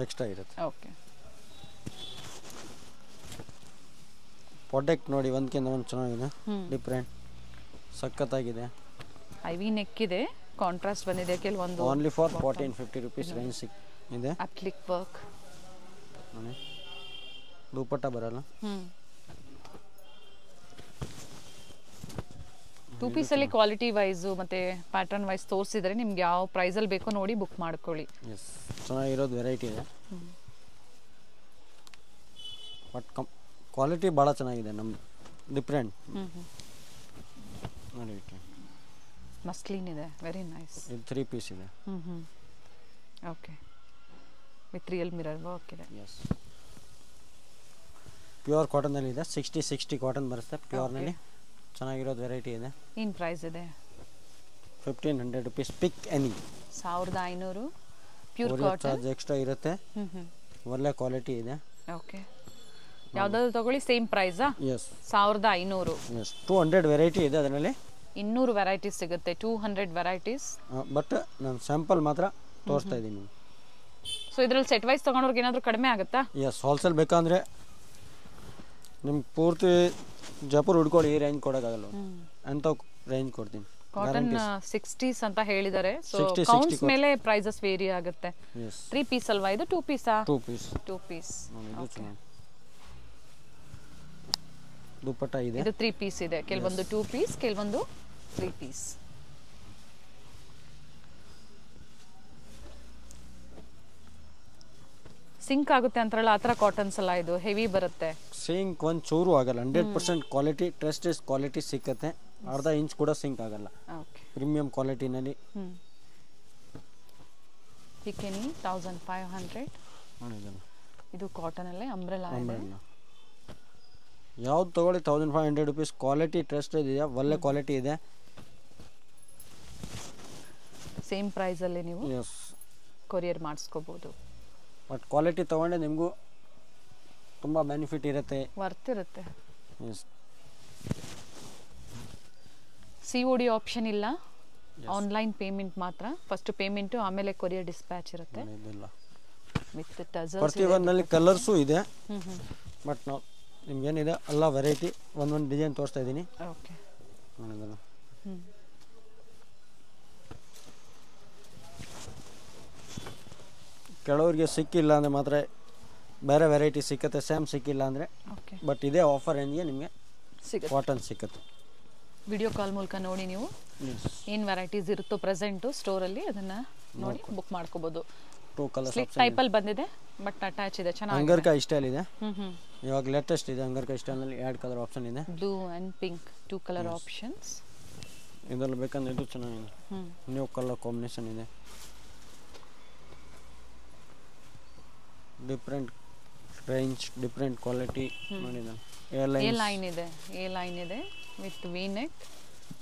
ಎಕ್ಸ್ಟ್ರಾ ಇರುತ್ತೆ. ಓಕೆ, ಪ್ರಾಡಕ್ಟ್ ನೋಡಿ ಒಂದಕ್ಕಿಂತ ಒಂದು ಚೆನ್ನಾಗಿದೆ, ಡಿಫ್ರೆಂಟ್, ಸಖತ್ತಾಗಿದೆ. ಐವಿ ನೆಕ್ ಇದೆ, ಕಾಂಟ್ರಾಸ್ಟ್ ಬಂದಿದೆ ಕೆಲವೊಂದು. ಓನ್ಲಿ ಫಾರ್ 1450 ರುಪೀಸ್ ರೇಂಜ್ ಇದೆ. ಅಪ್ಲಿಕ್ ವರ್ಕ್ ನೋಡಿ, ದುಪಟ್ಟ ಬರಲ್ಲ. 2 ಪೀಸಲ್ಲಿ ಕ್ವಾಲಿಟಿ ವೈಸು ಮತ್ತು ಪ್ಯಾಟರ್ನ್ ವೈಸ್ ತೋರಿಸಿದರೆ ನಿಮ್ಗೆ ಯಾವ ಪ್ರೈಸಲ್ಲಿ ಬೇಕೋ ನೋಡಿ ಬುಕ್ ಮಾಡ್ಕೊಳ್ಳಿ. ಎಸ್, ಚೆನ್ನಾಗಿರೋದು ವೆರೈಟಿ ಇದೆ. ಬಟ್ ಕ್ವಾಲಿಟಿ ಭಾಳ ಚೆನ್ನಾಗಿದೆ ನಮ್ಮದು, ಡಿಫ್ರೆಂಟ್. ನೋಡಿ, ಮಸ್ಲಿನ್ ಇದೆ, ವೆರಿ ನೈಸ್. ಇದು 3 ಪೀಸ್ ಇದೆ. Okay, with real mirror work ಇದೆ. ಎಸ್, ಪ್ಯೂರ್ ಕಾಟನಲ್ಲಿ ಇದೆ. 60 ಕಾಟನ್ ಬರುತ್ತೆ ಪ್ಯೂರ್ನಲ್ಲಿ. ಚೆನ್ನಾಗಿರೋದು ವೆರೈಟಿ ಇದೆ. ಏನು ಪ್ರೈಸ್ ಇದೆ? 1500 ರುಪೀಸ್. ಪಿಕ್ any. 1500 pure courier cotton. Charge extra ಇರುತ್ತೆ. ಒಳ್ಳೆ ಕ್ವಾಲಿಟಿ ಇದೆ. ಓಕೆ, ಯಾವುದಾದ್ರು ತಗೊಳ್ಳಿ ಸೇಮ್ ಪ್ರೈಸಾ? ಎಸ್, 1500. ಎಸ್, 200 ವೆರೈಟಿ ಇದೆ ಅದರಲ್ಲಿ. 200 ವೆರೈಟೀಸ್ ಸಿಗುತ್ತೆ, 200 ವೆರೈಟೀಸ್. ಬಟ್ ನಾನು ಸ್ಯಾಂಪಲ್ ಮಾತ್ರ ತೋರಿಸ್ತಾ ಇದ್ದೀನಿ. ಸೊ ಇದರಲ್ಲಿ ಸೆಟ್ ವೈಸ್ ತೊಗೊಂಡವ್ರಿಗೆ ಏನಾದರೂ ಕಡಿಮೆ ಆಗುತ್ತಾ? ಎಸ್, ಹೋಲ್ಸೇಲ್ ಬೇಕಂದರೆ ನಿಮ್ಗೆ ಪೂರ್ತಿ ಜೈಪುರ್ ಹುಡ್ಕೊಳ್ಳಿ, ಈ ರೇಂಜ್ ಕೊಡೋಕ್ಕಾಗಲ್ಲ ಅಂತ ರೇಂಜ್ ಕೊಡ್ತೀನಿ. ಕಾಟನ್ 60s ಅಂತ ಹೇಳಿದ್ದಾರೆ. ಸೊ 60 ಕೌಂಟ್ಸ್ ಮೇಲೆ ಪ್ರೈಸಸ್ ವೇರಿ ಆಗುತ್ತೆ. ಎಸ್, 3 ಪೀಸ್ ಅಲ್ವಾ ಇದು? 2 ಪೀಸಾ? 2 ಪೀಸ್. 2 ಪೀಸ್. ದುಪಟ್ಟ ಇದೆ. ಇದು 3 ಪೀಸ್ ಇದೆ, ಕೆಲವೊಂದು 2 ಪೀಸ್, ಕೆಲವೊಂದು 3 ಪೀಸ್. ಸಿಂಕ್ ಆಗುತ್ತೆ ಅಂತಾರಲ್ಲ, ಆ ಥರ ಕಾಟನ್ಸ್ ಅಲ್ಲ, ಇದು ಹೆವಿ ಬರುತ್ತೆ. ಸಿಂಕ್ ಒಂದು ಚೂರು ಆಗಲ್ಲ. 100% ಕ್ವಾಲಿಟಿ, ಟ್ರಸ್ಟೆಡ್ ಕ್ವಾಲಿಟಿ ಸಿಕ್ಕತ್ತೆ. ಅರ್ಧ ಇಂಚ್ ಕೂಡ ಸಿಂಕ್ ಆಗಲ್ಲ. ಓಕೆ, ಪ್ರೀಮಿಯಂ ಕ್ವಾಲಿಟಿನಲ್ಲಿ. ಹಿಕೆನಿ 1500. ಇದು ಕಾಟನಲ್ಲೇ ಅಂಬ್ರೆಲಾ ಇದೆ. ಯಾವ್ದು ತಗೊಳ್ಳಿ 1500 ರುಪೀಸ್. ಕ್ವಾಲಿಟಿ ಟ್ರಸ್ಟೆಡ್ ಇದೆ, ಒಳ್ಳೆ ಕ್ವಾಲಿಟಿ ಇದೆ. ಸೇಮ್ ಪ್ರೈಸಲ್ಲಿ ನೀವು ಎಸ್, ಕೊರಿಯರ್ ಮಾಡಿಸ್ಕೋಬೋದು. ಬಟ್ ಕ್ವಾಲಿಟಿ ತೊಗೊಂಡೆ ನಿಮಗೂ ತುಂಬ ಬೆನಿಫಿಟ್ ಇರುತ್ತೆ, ವರ್ತ್ ಇರುತ್ತೆ. ಎಸ್, COD ಆಪ್ಷನ್ ಇಲ್ಲ, ಆನ್ಲೈನ್ ಪೇಮೆಂಟ್ ಮಾತ್ರ. ಫಸ್ಟ್ ಪೇಮೆಂಟು, ಆಮೇಲೆ ಕೊರಿಯರ್ ಡಿಸ್ಪ್ಯಾಚ್ ಇರುತ್ತೆ. ಇದಿಲ್ಲ. With tassels. ಪ್ರತಿಯೊಂದರಲ್ಲಿ ಕಲರ್ಸು ಇದೆ. ಬಟ್ ನಾವು ನಿಮ್ಗೇನಿದೆ ಎಲ್ಲ ವೆರೈಟಿ ಒಂದೊಂದು ಡಿಸೈನ್ ತೋರಿಸ್ತಾ ಇದ್ದೀನಿ. ಓಕೆ, ಕೆಲವ್ರಿಗೆ ಸಿಕ್ಕಿಲ್ಲ ಅಂದರೆ ಮಾತ್ರ ಬೇರೆ ವೆರೈಟಿ ಸಿಕ್ಕತ್ತೆ, ಸೇಮ್ ಸಿಕ್ಕಿಲ್ಲ ಅಂದರೆ. ಓಕೆ, ಬಟ್ ಇದೇ ಆಫರ್ ರೇಂಜ್ಗೆ ನಿಮಗೆ ಸಿಗುತ್ತೆ. ಕಾಟನ್ ಸಿಕ್ಕತ್ತೆ. ವಿಡಿಯೋ ಕಾಲ್ ಮೂಲಕ ನೋಡಿ ನೀವು ಏನು ವೆರೈಟೀಸ್ ಇರುತ್ತೋ ಪ್ರೆಸೆಂಟು ಸ್ಟೋರಲ್ಲಿ, ಅದನ್ನು ನೋಡಿ ಬುಕ್ ಮಾಡ್ಕೋಬೋದು. 2 ಕಲರ್ಸ್ ಸ್ಲಿಟ್ ಟೈಪಲ್ಲಿ ಬಂದಿದೆ, ಬಟ್ ಅಟ್ಯಾಚ್ ಇದೆ, ಚೆನ್ನಾಗಿ. ಅಂಗರ್ಕಾಯಿ ಸ್ಟೈಲ್ ಇದೆ. ಇವಾಗ ಲೇಟೆಸ್ಟ್ ಇದೆ ಅಂಗರ್ಕಾಯಿ ಸ್ಟೈಲ್ನಲ್ಲಿ 2 ಕಲರ್ ಆಪ್ಷನ್ ಇದೆ. Blue and pink 2 colour options. ಇದರಲ್ಲಿ ಬೇಕಂದ್ರೆ ಇದು ಚೆನ್ನಾಗಿದೆ, ನ್ಯೂ ಕಲರ್ ಕಾಂಬಿನೇಷನ್ ಇದೆ. ಡಿಫ್ರೆಂಟ್ ರೇಂಜ್, ಡಿಫ್ರೆಂಟ್ ಕ್ವಾಲಿಟಿ ಮಾಡಿದ್ದಾನೆ. ಎ ಲೈನ್ ಇದೆ ವಿತ್ ವಿ ನೆಕ್.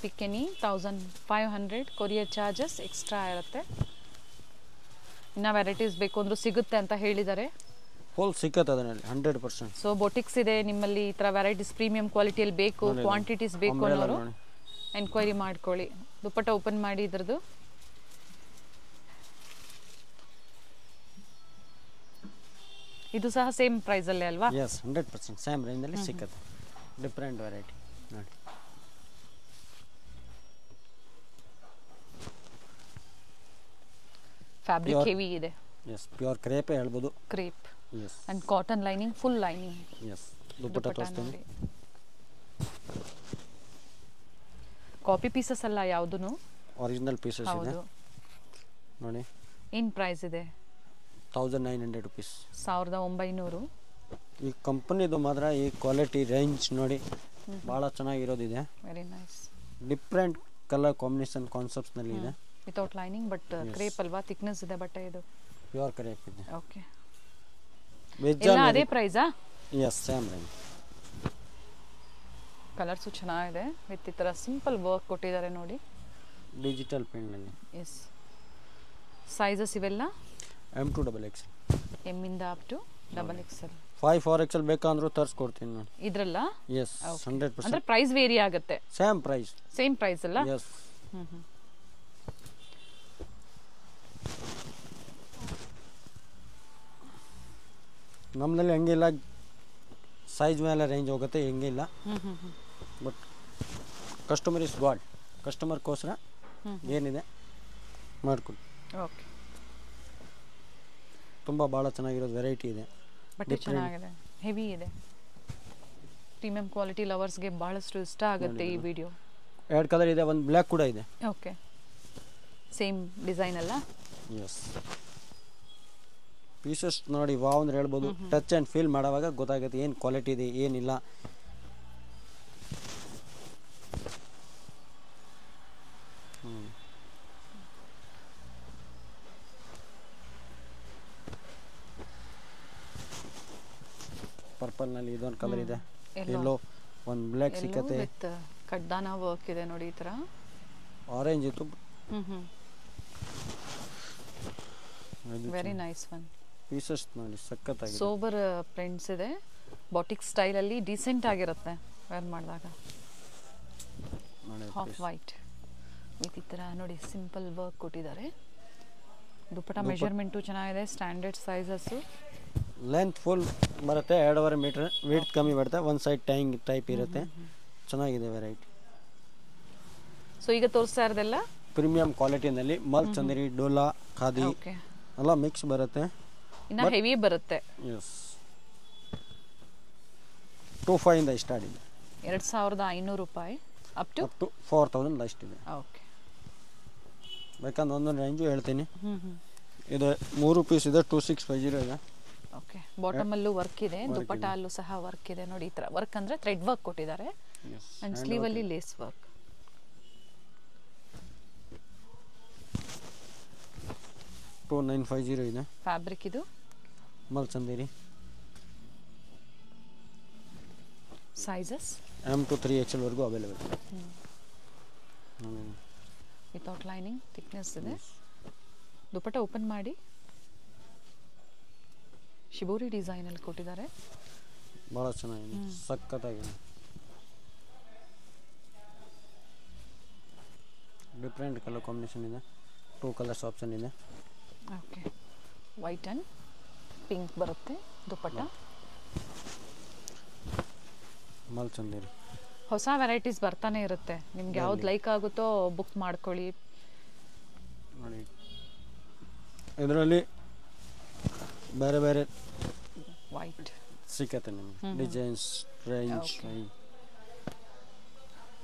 ಪಿಕೆನಿ 1500. ಕೊರಿಯರ್ ಚಾರ್ಜಸ್ ಎಕ್ಸ್ಟ್ರಾ ಇರುತ್ತೆ. ಇನ್ನು ವೆರೈಟೀಸ್ ಬೇಕು ಅಂದರೂ ಸಿಗುತ್ತೆ ಅಂತ ಹೇಳಿದ್ದಾರೆ. ಫುಲ್ ಸಿಕ್ಕತ್ತೆ ಅದರಲ್ಲಿ 100%. ಸೊ ಬೊಟಿಕ್ಸ್ ಇದೆ ನಿಮ್ಮಲ್ಲಿ, ಈ ಥರ ವೆರೈಟೀಸ್ ಪ್ರೀಮಿಯಂ ಕ್ವಾಲಿಟಿಯಲ್ಲಿ ಬೇಕು, ಕ್ವಾಂಟಿಟೀಸ್ ಬೇಕು ಅನ್ನೋರು ಎನ್ಕ್ವೈರಿ ಮಾಡ್ಕೊಳ್ಳಿ. ದುಪ್ಪಟ್ಟ ಓಪನ್ ಮಾಡಿ ಇದ್ರದ್ದು. ಇದು ಸಹ ಸೇಮ್ ಪ್ರೈಸಲ್ಲೇ ಅಲ್ವಾ? ಎಸ್, 100% ಸೇಮ್ ರೇಂಜಲ್ಲಿ ಸಿಕ್ಕತ್ತೆ. ಡಿಫ್ರೆಂಟ್ ವೆರೈಟಿ ನೋಡಿ. ಫ್ಯಾಬ್ರಿಕ್ ಹೆವಿ ಇದೆ. ಎಸ್, ಪ್ಯೂರ್ ಕ್ರೇಪೇ ಹೇಳ್ಬೋದು. Crepe yes, and cotton lining, full lining. Yes, dupatta ತೋರಿಸ್ತೀನಿ. ಕಾಪಿ ಪೀಸಸ್ ಅಲ್ಲ ಯಾವುದೂ, ಒರಿಜಿನಲ್ ಪೀಸಸ್ ಇದೆ ನೋಡಿ. ಏನು ಪ್ರೈಸ್ ಇದೆ? 1900 ರುಪೀಸ್. 1900. ಈ ಕಂಪನಿದು ಮಾತ್ರ ಈ ಕ್ವಾಲಿಟಿ ರೇಂಜ್ ನೋಡಿ ಭಾಳ ಚೆನ್ನಾಗಿರೋದಿದೆ. Very nice. Different colour combination ಕಾನ್ಸೆಪ್ಟ್ಸ್ನಲ್ಲಿ ಇದೆ. ವಿತೌಟ್ ಲೈನಿಂಗ್ ಬಟ್ ಕ್ರೇಪ್ ಅಲ್ವಾ, ಥಿಕ್ನೆಸ್ ಇದೆ ಬಟ್ಟೆ ಇದು. ಪ್ಯೂರ್ ಕ್ರೇಪ್ ಇದೆ. ಓಕೆ, ಎಲ್ಲ ಅದೇ ಪ್ರೈಸಾ? Yes, same range. ಕಲರ್ಸು ಚೆನ್ನಾಗಿದೆ, ವಿತ್ ಈ ಥರ ಸಿಂಪಲ್ ವರ್ಕ್ ಕೊಟ್ಟಿದ್ದಾರೆ ನೋಡಿ, ಡಿಜಿಟಲ್ ಪ್ರಿಂಟ್ನಲ್ಲಿ. ಎಸ್. ಸೈಜಸ್ ಇವೆಲ್ಲ M2 XXL, ಎಮ್ ಇಂದ ಅಪ್ ಟು XXL. 5 4XL ಬೇಕಂದ್ರೂ ತರಿಸ್ಕೊಡ್ತೀನಿ ನೋಡಿ ಇದ್ರಲ್ಲ. ಎಸ್, 100%. ಅಂದ್ರೆ ಪ್ರೈಸ್ ವೇರಿ ಆಗುತ್ತೆ. ಸೇಮ್ ಪ್ರೈಸ್ ಅಲ್ಲ? ಎಸ್. ನಮ್ಮಲ್ಲಿ ಹಂಗಿಲ್ಲ, ಸೈಜ್ ಮೇಲೆ ರೇಂಜ್ ಹೋಗುತ್ತೆ, ಹೆಂಗಿಲ್ಲ. ಬಟ್ ಕಸ್ಟಮರ್ ಇಸ್ ಗಾಡ್, ಕಸ್ಟಮರ್ಗೋಸ್ಕರ ಏನಿದೆ ಮಾಡಿಕೊಡಿ. ಓಕೆ, ತುಂಬ ಭಾಳ ಚೆನ್ನಾಗಿರೋದು ವೆರೈಟಿ ಇದೆ. ಬಟ್ಟೆ ಚೆನ್ನಾಗಿದೆ, ಹೆವಿ ಇದೆ, ಪ್ರೀಮಿಯಂ ಕ್ವಾಲಿಟಿ ಲವರ್ಸ್ಗೆ ಭಾಳಷ್ಟು ಇಷ್ಟ ಆಗುತ್ತೆ ಈ ವಿಡಿಯೋ. 2 ಕಲರ್ ಇದೆ, ಒಂದು ಬ್ಲ್ಯಾಕ್ ಕೂಡ ಇದೆ. ಓಕೆ, ಸೇಮ್ ಡಿಸೈನ್ ಅಲ್ಲ? ಎಸ್. ಪೀಸಸ್ ನೋಡಿ ವಾವ್ ಅಂದ್ರೆ ಹೇಳ್ಬೋದು, ಟಚ್ ಆ್ಯಂಡ್ ಫೀಲ್ ಮಾಡೋವಾಗ ಗೊತ್ತಾಗುತ್ತೆ ಏನು ಕ್ವಾಲಿಟಿ ಇದೆ ಏನಿಲ್ಲ. ಪರ್ಪಲ್ನಲ್ಲಿ ಇದೊಂದು ಕಲರ್ ಇದೆ, ಎಲ್ಲೋ ಒಂದು ಬ್ಲ್ಯಾಕ್ ಸಿಕ್ಕತ್ತೆ, ವಿತ್ ಕಡ್ದಾನ ವರ್ಕ್ ಇದೆ ನೋಡಿ ಈ ಥರ. ಆರೆಂಜ್ ಇತ್ತು, ವೆರಿ ನೈಸ್ ಒನ್. ಪೀಸಸ್ ನೋಡಿ ಸಖತ್ತಾಗಿದೆ, ಸೋಬರ್ ಪ್ರಿಂಟ್ಸ್ ಇದೆ, ಬಾಟಿಕ್ ಸ್ಟೈಲಲ್ಲಿ ಡೀಸೆಂಟ್ ಆಗಿರುತ್ತೆ ವೇರ್ ಮಾಡಿದಾಗ. ಹಾಫ್ ವೈಟ್ ವಿತ್ ಈ ಥರ ನೋಡಿ ಸಿಂಪಲ್ ವರ್ಕ್ ಕೊಟ್ಟಿದ್ದಾರೆ. ದುಪ್ಪಟ್ಟ ಮೆಜರ್ಮೆಂಟು ಚೆನ್ನಾಗಿದೆ, ಸ್ಟ್ಯಾಂಡರ್ಡ್ ಸೈಜಸ್ಸು. ಲೆಂತ್ ಫುಲ್ ಬರುತ್ತೆ, 2.5 ಮೀಟರ್, ವೇಟ್ ಕಮ್ಮಿ ಬರುತ್ತೆ, ಒಂದು ಸೈಡ್ ಟೈಂಗ್ ಟೈಪ್ ಇರುತ್ತೆ, ಚೆನ್ನಾಗಿದೆ ವೆರೈಟಿ. ಸೊ ಈಗ ತೋರಿಸ್ತಾ ಇರೋದೆಲ್ಲ ಪ್ರೀಮಿಯಂ ಕ್ವಾಲಿಟಿನಲ್ಲಿ ಮಲ್ ಚಂದೇರಿ, ಡೋಲಾ, ಖಾದಿ ಎಲ್ಲ ಮಿಕ್ಸ್ ಬರುತ್ತೆ, ಇನ್ನು ಹೆವಿ ಬರುತ್ತೆ. ಎಸ್. 2,500 ಇಂದ ಸ್ಟಾರ್ಟ್ ಇದೆ, 2,500 ರೂಪಾಯಿ ಅಪ್ ಟು 4,000 ಲಸ್ಟ್ ಇದೆ. ಓಕೆ, ಬೇಕಂದ್ರೆ ಒಂದೊಂದು ರೇಂಜು ಹೇಳ್ತೀನಿ. ಇದು 3 ಪೀಸ್ ಇದೆ, 2650 ಇದೆ. ಓಕೆ, ಬಾಟಮಲ್ಲೂ ವರ್ಕ್ ಇದೆ, ದುಪ್ಪಟ್ಟ ಅಲ್ಲೂ ಸಹ ವರ್ಕ್ ಇದೆ ನೋಡಿ. ಈ ಥರ ವರ್ಕ್ ಅಂದರೆ ಥ್ರೆಡ್ ವರ್ಕ್ ಕೊಟ್ಟಿದ್ದಾರೆ, ಆ್ಯಂಡ್ ಸ್ಲೀವಲ್ಲಿ ಲೇಸ್ ವರ್ಕ್. 2950 ಇದೆ. ಫ್ಯಾಬ್ರಿಕ್ ಇದು ಮಲ್ ಚಂದೇರಿ. ಸೈಜಸ್ M2 3XL ವರೆಗೂ ಅವೈಲೇಬಲ್. ವಿತೌಟ್ ಲೈನಿಂಗ್, ಥಿಕ್ನೆಸ್ ಇದೆ. ದುಪ್ಪಟ್ಟ ಓಪನ್ ಮಾಡಿ ಶಿಬೋರಿ ಡಿಸೈನಲ್ಲಿ ಕೊಟ್ಟಿದ್ದಾರೆ, ಭಾಳ ಚೆನ್ನಾಗಿದೆ, ಸಖತ್ತಾಗಿದೆ. ಡಿಫ್ರೆಂಟ್ ಕಲರ್ ಕಾಂಬಿನೇಷನ್ ಇದೆ, 2 ಕಲರ್ಸ್ ಆಪ್ಷನ್ ಇದೆ. ಓಕೆ, ವೈಟ್ ಆ್ಯಂಡ್ ಪಿಂಕ್ ಬರುತ್ತೆ ದುಪ್ಪಟ್ಟ. ಮಲ್ ಚಂದೇರಿ ಹೊಸ ವೆರೈಟೀಸ್ ಬರ್ತಾನೆ ಇರುತ್ತೆ, ನಿಮ್ಗೆ ಯಾವ್ದು ಲೈಕ್ ಆಗುತ್ತೋ ಬುಕ್ ಮಾಡ್ಕೊಳ್ಳಿ ನೋಡಿ. ಇದರಲ್ಲಿ ಬೇರೆ ಬೇರೆ ವೈಟ್ ಸಿಕ್ಕತ್ತೆ ನಿಮಗೆ ಡಿಸೈನ್ಸ್, ರೇಂಜ್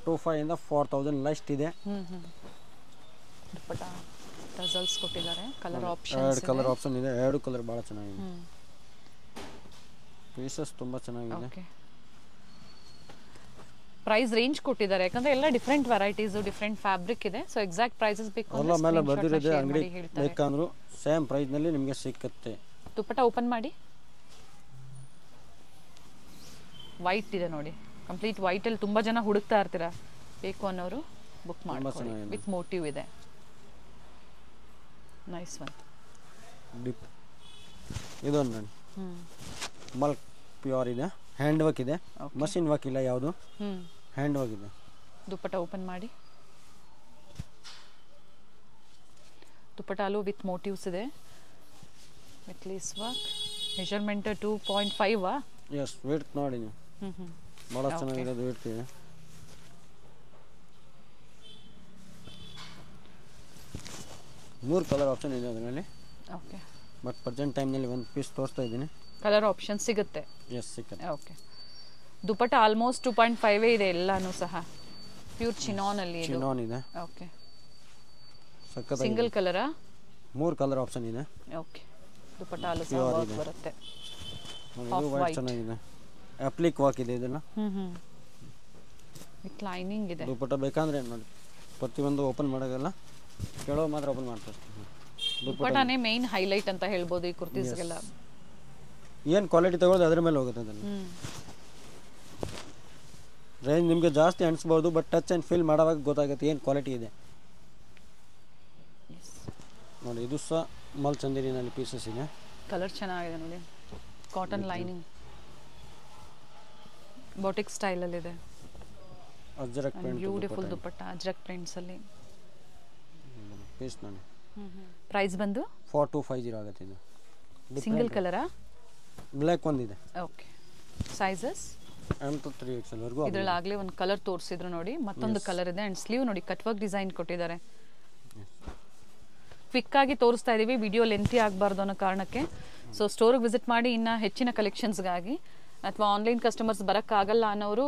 2,500 ಇಂದ 4,000 ಲಸ್ಟ್ ಇದೆ. ದುಪ್ಪಟ್ಟ ಟಸಲ್ಸ್ ಕೊಟ್ಟಿದ್ದಾರೆ, ಕಲರ್ ಆಪ್ಷನ್ 2 ಕಲರ್ ಆಪ್ಷನ್ ಇದೆ, 2 ಕಲರ್ ಭಾಳ ಚೆನ್ನಾಗಿದೆ. ಪೀಸಸ್ ತುಂಬ ಚೆನ್ನಾಗಿದೆ. ಓಕೆ, ಪ್ರೈಸ್ ರೇಂಜ್ ಕೊಟ್ಟಿದ್ದಾರೆ ಯಾಕಂದ್ರೆ ಎಲ್ಲ ಡಿಫ್ರೆಂಟ್ ವೆರೈಟೀಸ್, ಡಿಫ್ರೆಂಟ್ ಫ್ಯಾಬ್ರಿಕ್ ಇದೆ. ಸೊ ಎಕ್ಸಾಕ್ಟ್ ಪ್ರೈಸಸ್ ಬೇಕು ಅಲ್ಲ ಮೇಲೆ ಬರ್ದಿರೋದೇ, ಅಂಗಡಿ ಬೇಕಂದ್ರು ಸೇಮ್ ಪ್ರೈಸ್ ನಲ್ಲಿ ನಿಮಗೆ ಸಿಕ್ಕುತ್ತೆ. ದುಪ್ಪಟ್ಟ ಓಪನ್ ಮಾಡಿ, ವೈಟ್ ಇದೆ ನೋಡಿ, ಕಂಪ್ಲೀಟ್ ವೈಟ್ ಅಲ್ಲಿ ತುಂಬಾ ಜನ ಹುಡುಕ್ತಾ ಇರ್ತೀರಾ, ಬೇಕು ಅನ್ನೋರು ಬುಕ್ ಮಾಡ್ಕೊಳ್ಳಿ. ವಿತ್ ಮೋಟಿವ್ ಇದೆ, ನೈಸ್ ಒನ್. ಡಿಪ್ ಇದೊಂದು ನೋಡಿ, ಮಲ್ಕ್ ಪ್ಯೂರ್ ಇದೆ, ಹ್ಯಾಂಡ್ ವರ್ಕ್ ಇದೆ, ಮಷಿನ್ ವರ್ಕ್ ಇಲ್ಲ, ಯಾವುದು ಹ್ಯಾಂಡ್ ವರ್ಕ್ ಇದೆ. ದುಪ್ಪಟ್ಟ ಓಪನ್ ಮಾಡಿ, ದುಪ್ಪಟ್ಟ ಅಲ್ಲೂ ವಿತ್ ಮೋಟಿವ್ಸ್ ಇದೆ, with lace work. Measurement 2.5 yes. Weight ನೋಡಿ ನೀವು, ಭಾಳ ಚೆನ್ನಾಗಿರೋದು ವೇಟ್ ಇದೆ. ಮೂರು ಕಲರ್ ಆಪ್ಷನ್ ಇದೆ ಅದರಲ್ಲಿ. ಓಕೆ, ಬಟ್ ಪ್ರೆಸೆಂಟ್ ಟೈಮ್ನಲ್ಲಿ ಒಂದು ಪೀಸ್ ತೋರಿಸ್ತಾ ಇದ್ದೀನಿ. ಕಲರ್ ಆಪ್ಷನ್ ಸಿಗುತ್ತೆ. ಎಸ್, ಸಿಗುತ್ತೆ. ಓಕೆ, ದುಪ್ಪಟ್ಟ ಆಲ್ಮೋಸ್ಟ್ 2.5 ಇದೆ ಎಲ್ಲಾನು ಸಹ, ಪ್ಯೂರ್ ಚಿನಾನ್ ಅಲ್ಲಿ ಇದು. ಚಿನಾನ್ ಇದೆ. ಓಕೆ, ಸಕ್ಕತ್ತಾಗಿದೆ. ಸಿಂಗಲ್ ಕಲರಾ? 3 ಕಲರ್ ಆಪ್ಷನ್ ಇದೆ. ಓಕೆ, ದುಪ್ಪಟ್ಟ ಅಲ್ಲೂ ಸಹ ವರ್ಕ್ ಬರುತ್ತೆ. ಇದು ವೈಟ್ ಚೆನ್ನಾಗಿದೆ, ಅಪ್ಲಿಕ್ ವರ್ಕ್ ಇದೆ ಇದೆಲ್ಲ. ವಿತ್ ಲೈನಿಂಗ್ ಇದೆ. ದುಪ್ಪಟ್ಟ ಬೇಕಂದ್ರೆ ನೋಡಿ, ಪ್ರತಿಯೊಂದು ಓಪನ್ ಮಾಡೋದಲ್ಲ ಕೆಳಗೆ ಮಾತ್ರ ಓಪನ್ ಮಾಡ್ತಾರೆ. ದುಪ್ಪಟ್ಟಾನೇ ಮೇನ್ ಹೈಲೈಟ್ ಅಂತ ಹೇಳ್ಬೋದು ಈ ಕುರ್ತೀಸ್ಗೆಲ್ಲ. ಏನು ಕ್ವಾಲಿಟಿ ತಗೊಳ್ಳೋದು ಅದ್ರ ಮೇಲೆ ಹೋಗುತ್ತೆ ಅದನ್ನು. ರೇಂಜ್ ನಿಮಗೆ ಜಾಸ್ತಿ ಅನಿಸ್ಬೋದು, ಬಟ್ ಟಚ್ ಆ್ಯಂಡ್ ಫೀಲ್ ಮಾಡೋವಾಗ ಗೊತ್ತಾಗುತ್ತೆ ಏನು ಕ್ವಾಲಿಟಿ ಇದೆ ನೋಡಿ. ಇದು ಸಹ ಮಲ್ ಚಂದೇರಿನಲ್ಲಿ ಪೀಸಸ್ ಇದೆ. ಕಲರ್ ಚೆನ್ನಾಗಿದೆ ನೋಡಿ, ಕಾಟನ್ ಲೈನಿಂಗ್ ಬಾಟಿಕ್ ಸ್ಟೈಲಲ್ಲಿದೆ. ಅಜ್ರಕ್ ಪ್ರಿಂಟ್ ಬ್ಯೂಟಿಫುಲ್ ದುಪ್ಪಟ್ಟ ಅಜ್ರಕ್ ಪ್ರಿಂಟ್ಸಲ್ಲಿ. ಪೀಸ್ ನೋಡಿ. ಪ್ರೈಸ್ ಬಂದು 4250 ಆಗುತ್ತೆ. ಇದು ಸಿಂಗಲ್ ಕಲರಾ? ಬ್ಲ್ಯಾಕ್ ಒಂದಿದೆ. Okay. Sizes M to 3XL ವರೆಗೂ. ಇದರಲ್ಲಿ ಆಗಲೇ ಒಂದು ಕಲರ್ ತೋರಿಸಿದ್ರು ನೋಡಿ, ಮತ್ತೊಂದು ಕಲರ್ ಇದೆ. ಆ್ಯಂಡ್ ಸ್ಲೀವ್ ನೋಡಿ ಕಟ್ ವರ್ಕ್ ಡಿಸೈನ್ ಕೊಟ್ಟಿದ್ದಾರೆ. ಕ್ವಿಕ್ ಆಗಿ ತೋರಿಸ್ತಾ ಇದ್ದೀವಿ, ವಿಡಿಯೋ ಲೆಂತಿ ಆಗಬಾರ್ದು ಅನ್ನೋ ಕಾರಣಕ್ಕೆ. ಸೊ ಸ್ಟೋರಿಗೆ ವಿಸಿಟ್ ಮಾಡಿ ಇನ್ನು ಹೆಚ್ಚಿನ ಕಲೆಕ್ಷನ್ಸ್ಗಾಗಿ, ಅಥವಾ ಆನ್ಲೈನ್ ಕಸ್ಟಮರ್ಸ್ ಬರೋಕ್ಕಾಗಲ್ಲ ಅನ್ನೋರು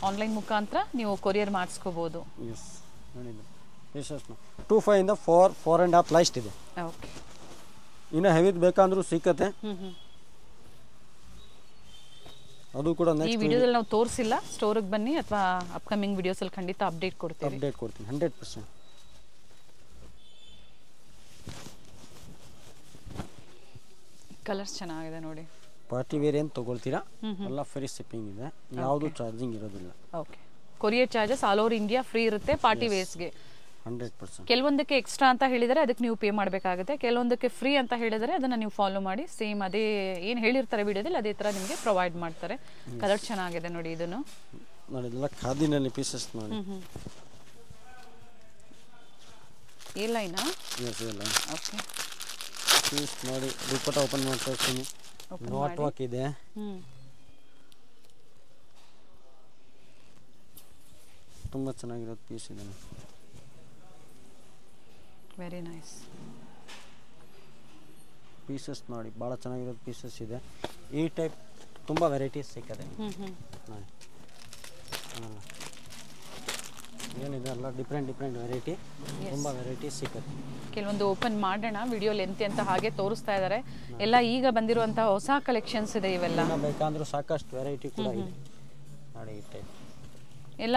ಆನ್ಲೈನ್ ಮುಖಾಂತರ ನೀವು ಕೊರಿಯರ್ ಮಾಡಿಸ್ಕೋಬೋದು. ಎಸ್ ನೋಡಿ ಪೀಸಸ್ 25 ಇಂದ 4.5 ಲೈಸ್ಟ್ ಇದೆ. ಓಕೆ. ಇನ್ನು ಹೆವಿದ್ ಬೇಕಂದ್ರೂ ಸಿಕ್ಕತ್ತೆ. ಅದು ಕೂಡ ಈ ವಿಡಿಯೋದಲ್ಲಿ ನಾವು ತೋರಿಸಿಲ್ಲ, ಸ್ಟೋರಿಗೆ ಬನ್ನಿ ಅಥವಾ ಅಪ್ಕಮಿಂಗ್ ವಿಡಿಯೋಸಲ್ಲಿ ಖಂಡಿತ ಅಪ್ಡೇಟ್ ಕೊಡ್ತೀನಿ 100%. ಕಲರ್ಸ್ ಚೆನ್ನಾಗಿದೆ ನೋಡಿ. ಪಾರ್ಟಿ ವೇರ್ ಏನು ತೊಗೊಳ್ತೀರಾ ಎಲ್ಲ ಫ್ರೀ ಶಿಪ್ಪಿಂಗ್ ಇದೆ, ಯಾವುದು ಚಾರ್ಜಿಂಗ್ ಇರೋದಿಲ್ಲ. Okay. Courier charges all over India free ಇರುತ್ತೆ ಪಾರ್ಟಿ ವೇರ್ಸ್ಗೆ. 100%. ಕೆಲವೊಂದಕ್ಕೆ ಎಕ್ಸ್ಟ್ರಾ ಅಂತ ಹೇಳಿದರೆ ಅದಕ್ಕೆ ನೀವು ಪೇ ಮಾಡಬೇಕಾಗುತ್ತೆ, ಕೆಲವೊಂದಕ್ಕೆ ಫ್ರೀ ಅಂತ ಹೇಳಿದರೆ ಅದನ್ನು ನೀವು ಫಾಲೋ ಮಾಡಿ ಸೇಮ್ ಅದೇ ಏನು ಹೇಳಿರ್ತಾರೆ ವಿಡಿಯೋದಲ್ಲಿ ಅದೇ ಥರ ನಿಮಗೆ ಪ್ರೊವೈಡ್ ಮಾಡ್ತಾರೆ. ಕಲರ್ ಚೆನ್ನಾಗಿದೆ ನೋಡಿ. ಇದನ್ನು ನೋಡಿ, ಇದೆಲ್ಲ ಖಾದಿನಲ್ಲಿ ಪೀಸಸ್ ನೋಡಿ. ಈ ಲೈನಾ? ಎಸ್, ಈ ಲೈನ್. ಓಕೆ. ಪೀಸ್ ನೋಡಿ, ದುಪ್ಪಟ್ಟ ಓಪನ್ ಮಾಡಿ ತೋರಿಸ್ತೀನಿ. ನಾಟ್ ವರ್ಕ್ ಇದೆ. ತುಂಬ ಚೆನ್ನಾಗಿರೋದು ಪೀಸ್ ಇದೆ. ವೆರಿ ನೈಸ್ ಪೀಸಸ್ ನೋಡಿ, ಭಾಳ ಚೆನ್ನಾಗಿರೋದು ಪೀಸಸ್ ಇದೆ. ಈ ಟೈಪ್ ತುಂಬ ವೆರೈಟೀಸ್ ಸಿಕ್ಕದೆ ನೋಡಿ. ಏನಿದೆ ಅಲ್ಲ ಡಿಫ್ರೆಂಟ್ ವೆರೈಟಿ, ತುಂಬ ವೆರೈಟೀಸ್ ಸಿಕ್ಕತ್ತೆ. ಕೆಲವೊಂದು ಓಪನ್ ಮಾಡೋಣ, ವಿಡಿಯೋ ಲೆಂತಿ ಅಂತ ಹಾಗೆ ತೋರಿಸ್ತಾ ಇದ್ದಾರೆ. ಎಲ್ಲ ಈಗ ಬಂದಿರುವಂಥ ಹೊಸ ಕಲೆಕ್ಷನ್ಸ್ ಇದೆ ಇವೆಲ್ಲ. ಬೇಕಂದ್ರೂ ಸಾಕಷ್ಟು ವೆರೈಟಿ ಕೂಡ ಇದೆ ನೋಡಿ. ಈ ಟೈಪ್ ಎಲ್ಲ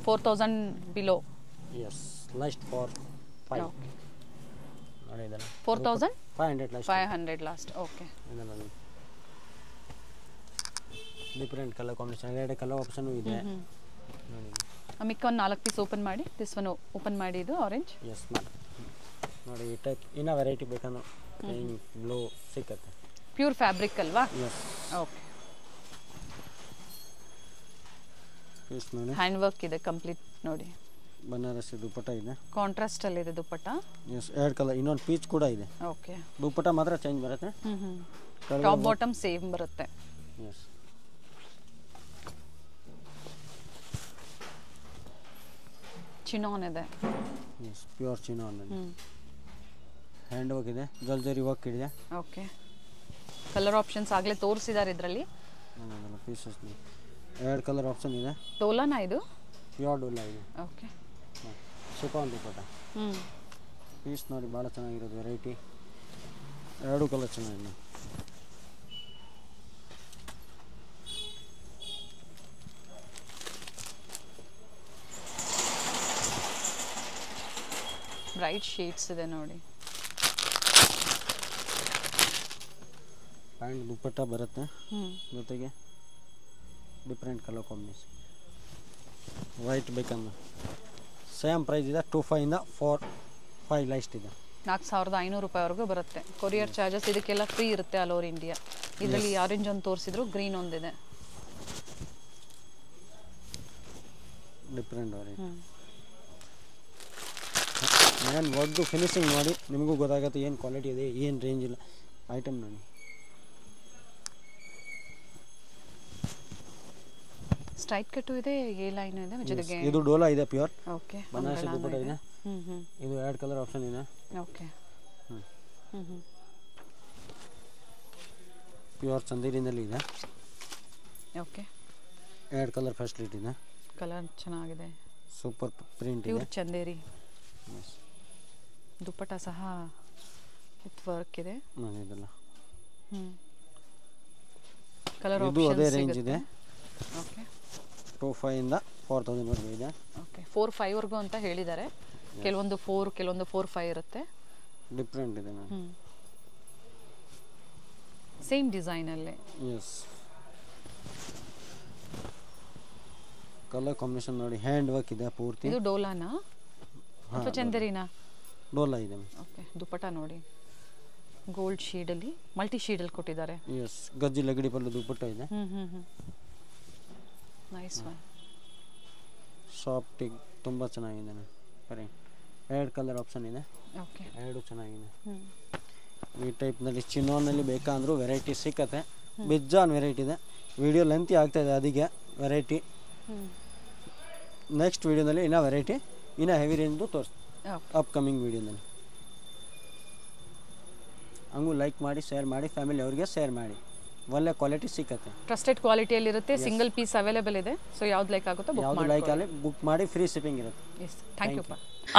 4000 ಬಿಲೋ. ಎಸ್, ಲೈಸ್ಟ್ ಫಾರ್ 5 ನೋಡಿ. ಇದನ್ನು 4500 last. Okay. Different colour combination, ಎರಡು ಕಲರ್ ಆಪ್ಷನ್ ಇದೆ ನೋಡಿ. ಮಿಕ್ಕ ಒಂದು 4 ಪೀಸ್ ಓಪನ್ ಮಾಡಿ, ದಿಸ್ ಒನ್ ಓಪನ್ ಮಾಡಿ. ಇದು ಆರೆಂಜ್. ಎಸ್ ನೋಡಿ. ಈ ಟೈಪ್ ಇನ್ನೂ ವೆರೈಟಿ ಬೇಕಂದ್ರೆ ಬ್ಲೂ ಸಿಕ್ಕತ್ತೆ. ಪ್ಯೂರ್ ಫ್ಯಾಬ್ರಿಕ್ ಅಲ್ವಾ? ಎಸ್. ಓಕೆ. ಪೀಸ್ ನೋಡಿ, ಹ್ಯಾಂಡ್ ವರ್ಕ್ ಇದೆ ಕಂಪ್ಲೀಟ್ ನೋಡಿ. ಬನಾರಸಿ ದುಪ್ಪಟ್ಟ ಇದೆ, ಕಾಂಟ್ರಾಸ್ಟ್ ಅಲ್ಲಿ ಇದೆ ದುಪ್ಪಟ್ಟ. ಎಸ್, ಎರಡು ಕಲರ್. ಇನ್ನೊಂದು ಪೀಚ್ ಕೂಡ ಇದೆ. ಓಕೆ. ದುಪ್ಪಟ್ಟ ಮಾತ್ರ ಚೇಂಜ್ ಬರುತ್ತೆ. ಟಾಪ್ ಬಾಟಮ್ ಸೇಮ್ ಬರುತ್ತೆ. ಎಸ್. ಚಿನಾನ್ ಇದೆ. ಎಸ್, ಪ್ಯೂರ್ ಚಿನಾನ್ ಇದೆ. ಹ್ಯಾಂಡ್ ವರ್ಕ್ ಇದೆ, ಜಲ್ಜರಿ ವರ್ಕ್ ಇದೆ. ಓಕೆ. ಕಲರ್ ಆಪ್ಷನ್ಸ್ ಆಗಲೇ ತೋರಿಸಿದ್ದಾರೆ ಇದರಲ್ಲಿ. ಪೀಸಸ್ ಎರಡು ಕಲರ್ ಆಪ್ಷನ್ ಇದೆ. ಡೋಲಾನಾ ಇದು? ಪ್ಯೂರ್ ಡೋಲಾ ಇದೆ. ಓಕೆ. ಶಿಫಾನ್ ದುಪ್ಪಟ್ಟ. ಪೀಸ್ ನೋಡಿ, ಭಾಳ ಚೆನ್ನಾಗಿರೋದು ವೆರೈಟಿ. ಎರಡು ಕಲರ್ ಚೆನ್ನಾಗಿದೆ. ಬ್ರೈಟ್ ಶೇಡ್ಸ್ ಇದೆ ನೋಡಿ. ಪ್ಯಾಂಟ್ ದುಪ್ಪಟ್ಟ ಬರುತ್ತೆ, ಜೊತೆಗೆ ಡಿಫ್ರೆಂಟ್ ಕಲರ್ ಕಾಂಬಿನೇಷನ್. ವೈಟ್ ಬೇಕಂದ್ರೆ ಸೇಮ್ ಪ್ರೈಸ್ ಇದೆ. 25 ಇಂದ 4-5 ಲೈಸ್ಟ್ ಇದೆ. 4500 ರೂಪಾಯಿವರೆಗೂ ಬರುತ್ತೆ. ಕೊರಿಯರ್ ಚಾರ್ಜಸ್ ಇದಕ್ಕೆಲ್ಲ ಫ್ರೀ ಇರುತ್ತೆ ಆಲ್ ಓವರ್ ಇಂಡಿಯಾ. ಇದರಲ್ಲಿ ಆರೆಂಜ್ ಒಂದು ತೋರಿಸಿದ್ರು, ಗ್ರೀನ್ ಒಂದಿದೆ. Different variety. ನಾನು ಒದ್ದು ಫಿನಿಶಿಂಗ್ ನೋಡಿ ನಿಮಗೂ ಗೊತ್ತಾಗುತ್ತೆ ಏನು ಕ್ವಾಲಿಟಿ ಇದೆ, ಏನು ರೇಂಜ್ ಇಲ್ಲ. ಐಟಮ್ ನೋಡಿ. ಸ್ಟ್ರೈಟ್ ಕಟ್ಟು ಇದೆ, ಎ ಲೈನ್ ಇದೆ, ಜೊತೆಗೆ ಇದು ಡೋಲಾ ಇದೆ ಪ್ಯೂರ್. ಓಕೆ. ಬನಾರಸಿ ದುಪ್ಪಟ್ಟ ಇದೆ. ಇದು ಎರಡು ಕಲರ್ ಆಪ್ಷನ್ ಇದೆ. ಓಕೆ. ಪ್ಯೂರ್ ಚಂದೇರಿನಲ್ಲಿ ಇದೆ. ಓಕೆ. ಎರಡು ಕಲರ್ ಫೆಸಿಲಿಟಿ ಇದೆ. ಕಲರ್ ಚೆನ್ನಾಗಿದೆ. ಸೂಪರ್ ಪ್ರಿಂಟ್ ಇದೆ. ಪ್ಯೂರ್ ಚಂದೇರಿ. ದುಪ್ಪಟ್ಟ ಸಹ ವಿತ್ ವರ್ಕ್ ಇದೆ. ಇದೆಲ್ಲ ಕಲರ್ ಇದು ಅದೇ ರೇಂಜ್ ಇದೆ. ಓಕೆ. 25 ಇಂದ 4000 ವರೆಗೂ ಇದೆ. ಓಕೆ. 4-5 ವರೆಗೂ ಅಂತ ಹೇಳಿದ್ದಾರೆ. ಕೆಲವೊಂದು 4 ಕೆಲವೊಂದು 4-5 ಇರುತ್ತೆ. ಡಿಫ್ರೆಂಟ್ ಇದೆ ಮ್ಯಾಮ್. ಸೇಮ್ ಡಿಸೈನ್ ಅಲ್ಲೇ. ಎಸ್, ಕಲರ್ ಕಾಂಬಿನೇಷನ್ ನೋಡಿ, ಹ್ಯಾಂಡ್ ವರ್ಕ್ ಇದೆ ಪೂರ್ತಿ. ಇದು ಡೋಲಾನಾ ಅಥವಾ ಚಂದೇರಿನಾ? ಡೋಲಾ ಇದೆ. ಓಕೆ, ದುಪಟ್ಟ ನೋಡಿ ಗೋಲ್ಡ್ ಶೇಡ್ ಅಲ್ಲಿ ಮಲ್ಟಿ ಶೇಡ್ ಅಲ್ಲಿ ಕೊಟ್ಟಿದ್ದಾರೆ. ಎಸ್, ಗಜ್ಜಿ ಲಗಡಿ ಪಲ್ಲು ದುಪಟ್ಟ ಇದೆ. Nice one. ಸಾಫ್ಟ್ ತುಂಬಾ ಚೆನ್ನಾಗಿದೆ. ಸರಿ, ಎರಡು ಕಲರ್ ಆಪ್ಷನ್ ಇದೆ. ಓಕೆ, ಎರಡು ಚೆನ್ನಾಗಿದೆ. ಈ ಟೈಪ್ನಲ್ಲಿ ಚಿನ್ನೋನಲ್ಲಿ ಬೇಕಂದ್ರೂ ವೆರೈಟಿ ಸಿಕ್ಕತ್ತೆ. ಬಿಜ್ಜಾನ್ ವೆರೈಟಿ ಇದೆ. ವಿಡಿಯೋ ಲೆಂತಿ ಆಗ್ತಾ ಇದೆ, ಅದಕ್ಕೆ ವೆರೈಟಿ ನೆಕ್ಸ್ಟ್ ವಿಡಿಯೋನಲ್ಲಿ ಇನ್ನೂ ವೆರೈಟಿ ಇನ್ನೂ ಹೆವಿ ರೇಂಜ್ದು ತೋರಿಸ್ತೀನಿ ಅಪ್ಕಮಿಂಗ್ ವಿಡಿಯೋನಲ್ಲಿ. ಹಂಗೂ ಲೈಕ್ ಮಾಡಿ, ಶೇರ್ ಮಾಡಿ, ಫ್ಯಾಮಿಲಿ ಅವ್ರಿಗೆ ಶೇರ್ ಮಾಡಿ. ಒಳ್ಳೆ ಕ್ವಾಲಿಟಿ ಸಿಕ್ಕತ್ತೆ, ಟ್ರಸ್ಟೆಡ್ ಕ್ವಾಲಿಟಿಯಲ್ಲಿ ಇರುತ್ತೆ. ಸಿಂಗಲ್ ಪೀಸ್ ಅವೈಲೇಬಲ್ ಇದೆ. ಸೊ ಯಾವ್ದು ಲೈಕ್ ಆಗುತ್ತೋ ಯಾವ್ದು ಲೈಕ್ ಅಲ್ಲಿ ಬುಕ್ ಮಾಡಿ, ಫ್ರೀ ಶಿಪ್ಪಿಂಗ್ ಇರುತ್ತೆ. Yes, thank you.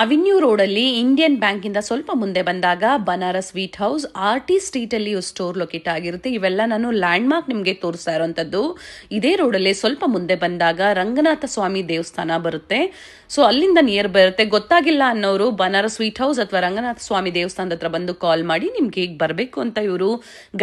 ಅವೆನ್ಯೂ ರೋಡಲ್ಲಿ ಇಂಡಿಯನ್ ಬ್ಯಾಂಕ್ ಇಂದ ಸ್ವಲ್ಪ ಮುಂದೆ ಬಂದಾಗ Banaras Sweet House RT Street ಅಲ್ಲಿ ಸ್ಟೋರ್ ಲೊಕೇಟ್ ಆಗಿರುತ್ತೆ. ಇವೆಲ್ಲ ನಾನು ಲ್ಯಾಂಡ್ ಮಾರ್ಕ್ ನಿಮಗೆ ತೋರಿಸ್ತಾ ಇರೋಂಥದ್ದು. ಇದೇ ರೋಡಲ್ಲಿ ಸ್ವಲ್ಪ ಮುಂದೆ ಬಂದಾಗ ರಂಗನಾಥ ಸ್ವಾಮಿ ದೇವಸ್ಥಾನ ಬರುತ್ತೆ. ಸೊ ಅಲ್ಲಿಂದ ನಿಯರ್ ಬರುತ್ತೆ. ಗೊತ್ತಾಗಿಲ್ಲ ಅನ್ನೋರು ಬನಾರಸ್ ಸ್ವೀಟ್ ಹೌಸ್ ಅಥವಾ ರಂಗನಾಥ ಸ್ವಾಮಿ ದೇವಸ್ಥಾನದ ಹತ್ರ ಬಂದು ಕಾಲ್ ಮಾಡಿ ನಿಮ್ಗೆ ಹೇಗೆ ಬರಬೇಕು ಅಂತ ಇವರು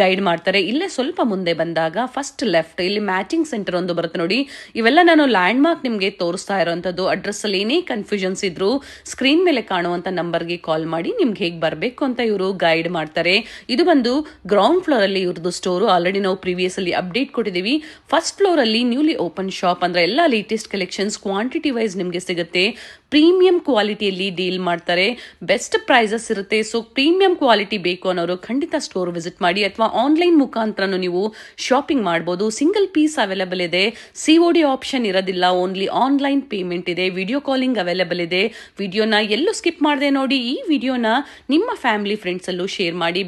ಗೈಡ್ ಮಾಡ್ತಾರೆ. ಇಲ್ಲೇ ಸ್ವಲ್ಪ ಮುಂದೆ ಬಂದಾಗ ಫಸ್ಟ್ ಲೆಫ್ಟ್ ಇಲ್ಲಿ ಮ್ಯಾಚಿಂಗ್ ಸೆಂಟರ್ ಒಂದು ಬರುತ್ತೆ ನೋಡಿ. ಇವೆಲ್ಲ ನಾನು ಲ್ಯಾಂಡ್ ಮಾರ್ಕ್ ನಿಮಗೆ ತೋರಿಸ್ತಾ ಇರೋಂಥದ್ದು. ಅಡ್ರೆಸ್ ಅಲ್ಲಿ ಏನೇ ಕನ್ಫ್ಯೂಷನ್ಸ್ ಇದ್ರು ಸ್ಕ್ರೀನ್ ಮೇಲೆ ಕಾಣುವಂತ ನಂಬರ್ಗೆ ಕಾಲ್ ಮಾಡಿ ನಿಮ್ಗೆ ಹೇಗೆ ಬರಬೇಕು ಅಂತ ಇವರು ಗೈಡ್ ಮಾಡ್ತಾರೆ. ಇದು ಬಂದು ಗ್ರೌಂಡ್ ಫ್ಲೋರ್ ಅಲ್ಲಿ ಇವ್ರದ್ದು ಸ್ಟೋರು. ಆಲ್ರೆಡಿ ನಾವು ಪ್ರೀವಿಯಸ್ ಅಲ್ಲಿ ಅಪ್ಡೇಟ್ ಕೊಟ್ಟಿದ್ದೀವಿ. ಫಸ್ಟ್ ಫ್ಲೋರ್ ಅಲ್ಲಿ ನ್ಯೂಲಿ ಓಪನ್ ಶಾಪ್, ಅಂದ್ರೆ ಎಲ್ಲ ಲೇಟೆಸ್ಟ್ ಕಲೆಕ್ಷನ್ಸ್ ಕ್ವಾಂಟಿಟಿ ವೈಸ್ ನಿಮಗೆ ಸಿಗುತ್ತೆ. ಪ್ರೀಮಿಯಂ ಕ್ವಾಲಿಟಿಯಲ್ಲಿ ಡೀಲ್ ಮಾಡ್ತಾರೆ. ಬೆಸ್ಟ್ ಪ್ರೈಸಸ್ ಇರುತ್ತೆ. ಸೊ ಪ್ರೀಮಿಯಂ ಕ್ವಾಲಿಟಿ ಬೇಕು ಅನ್ನೋರು ಖಂಡಿತ ಸ್ಟೋರ್ ವಿಸಿಟ್ ಮಾಡಿ, ಅಥವಾ ಆನ್ಲೈನ್ ಮುಖಾಂತರನು ನೀವು ಶಾಪಿಂಗ್ ಮಾಡಬಹುದು. ಸಿಂಗಲ್ ಪೀಸ್ ಅವೈಲೇಬಲ್ ಇದೆ. COD ಆಪ್ಷನ್ ಇರೋದಿಲ್ಲ, ಓನ್ಲಿ ಆನ್ಲೈನ್ ಪೇಮೆಂಟ್ ಇದೆ. ವಿಡಿಯೋ ಕಾಲಿಂಗ್ ಅವೈಲೇಬಲ್ ಇದೆ. ವಿಡಿಯೋನ ಎಲ್ಲೂ ಸ್ಕಿಪ್ ಮಾಡದೆ ನೋಡಿ. ಈ ವಿಡಿಯೋನ ನಿಮ್ಮ ಫ್ಯಾಮಿಲಿ ಫ್ರೆಂಡ್ಸ್ ಅಲ್ಲೂ ಶೇರ್ ಮಾಡಿ.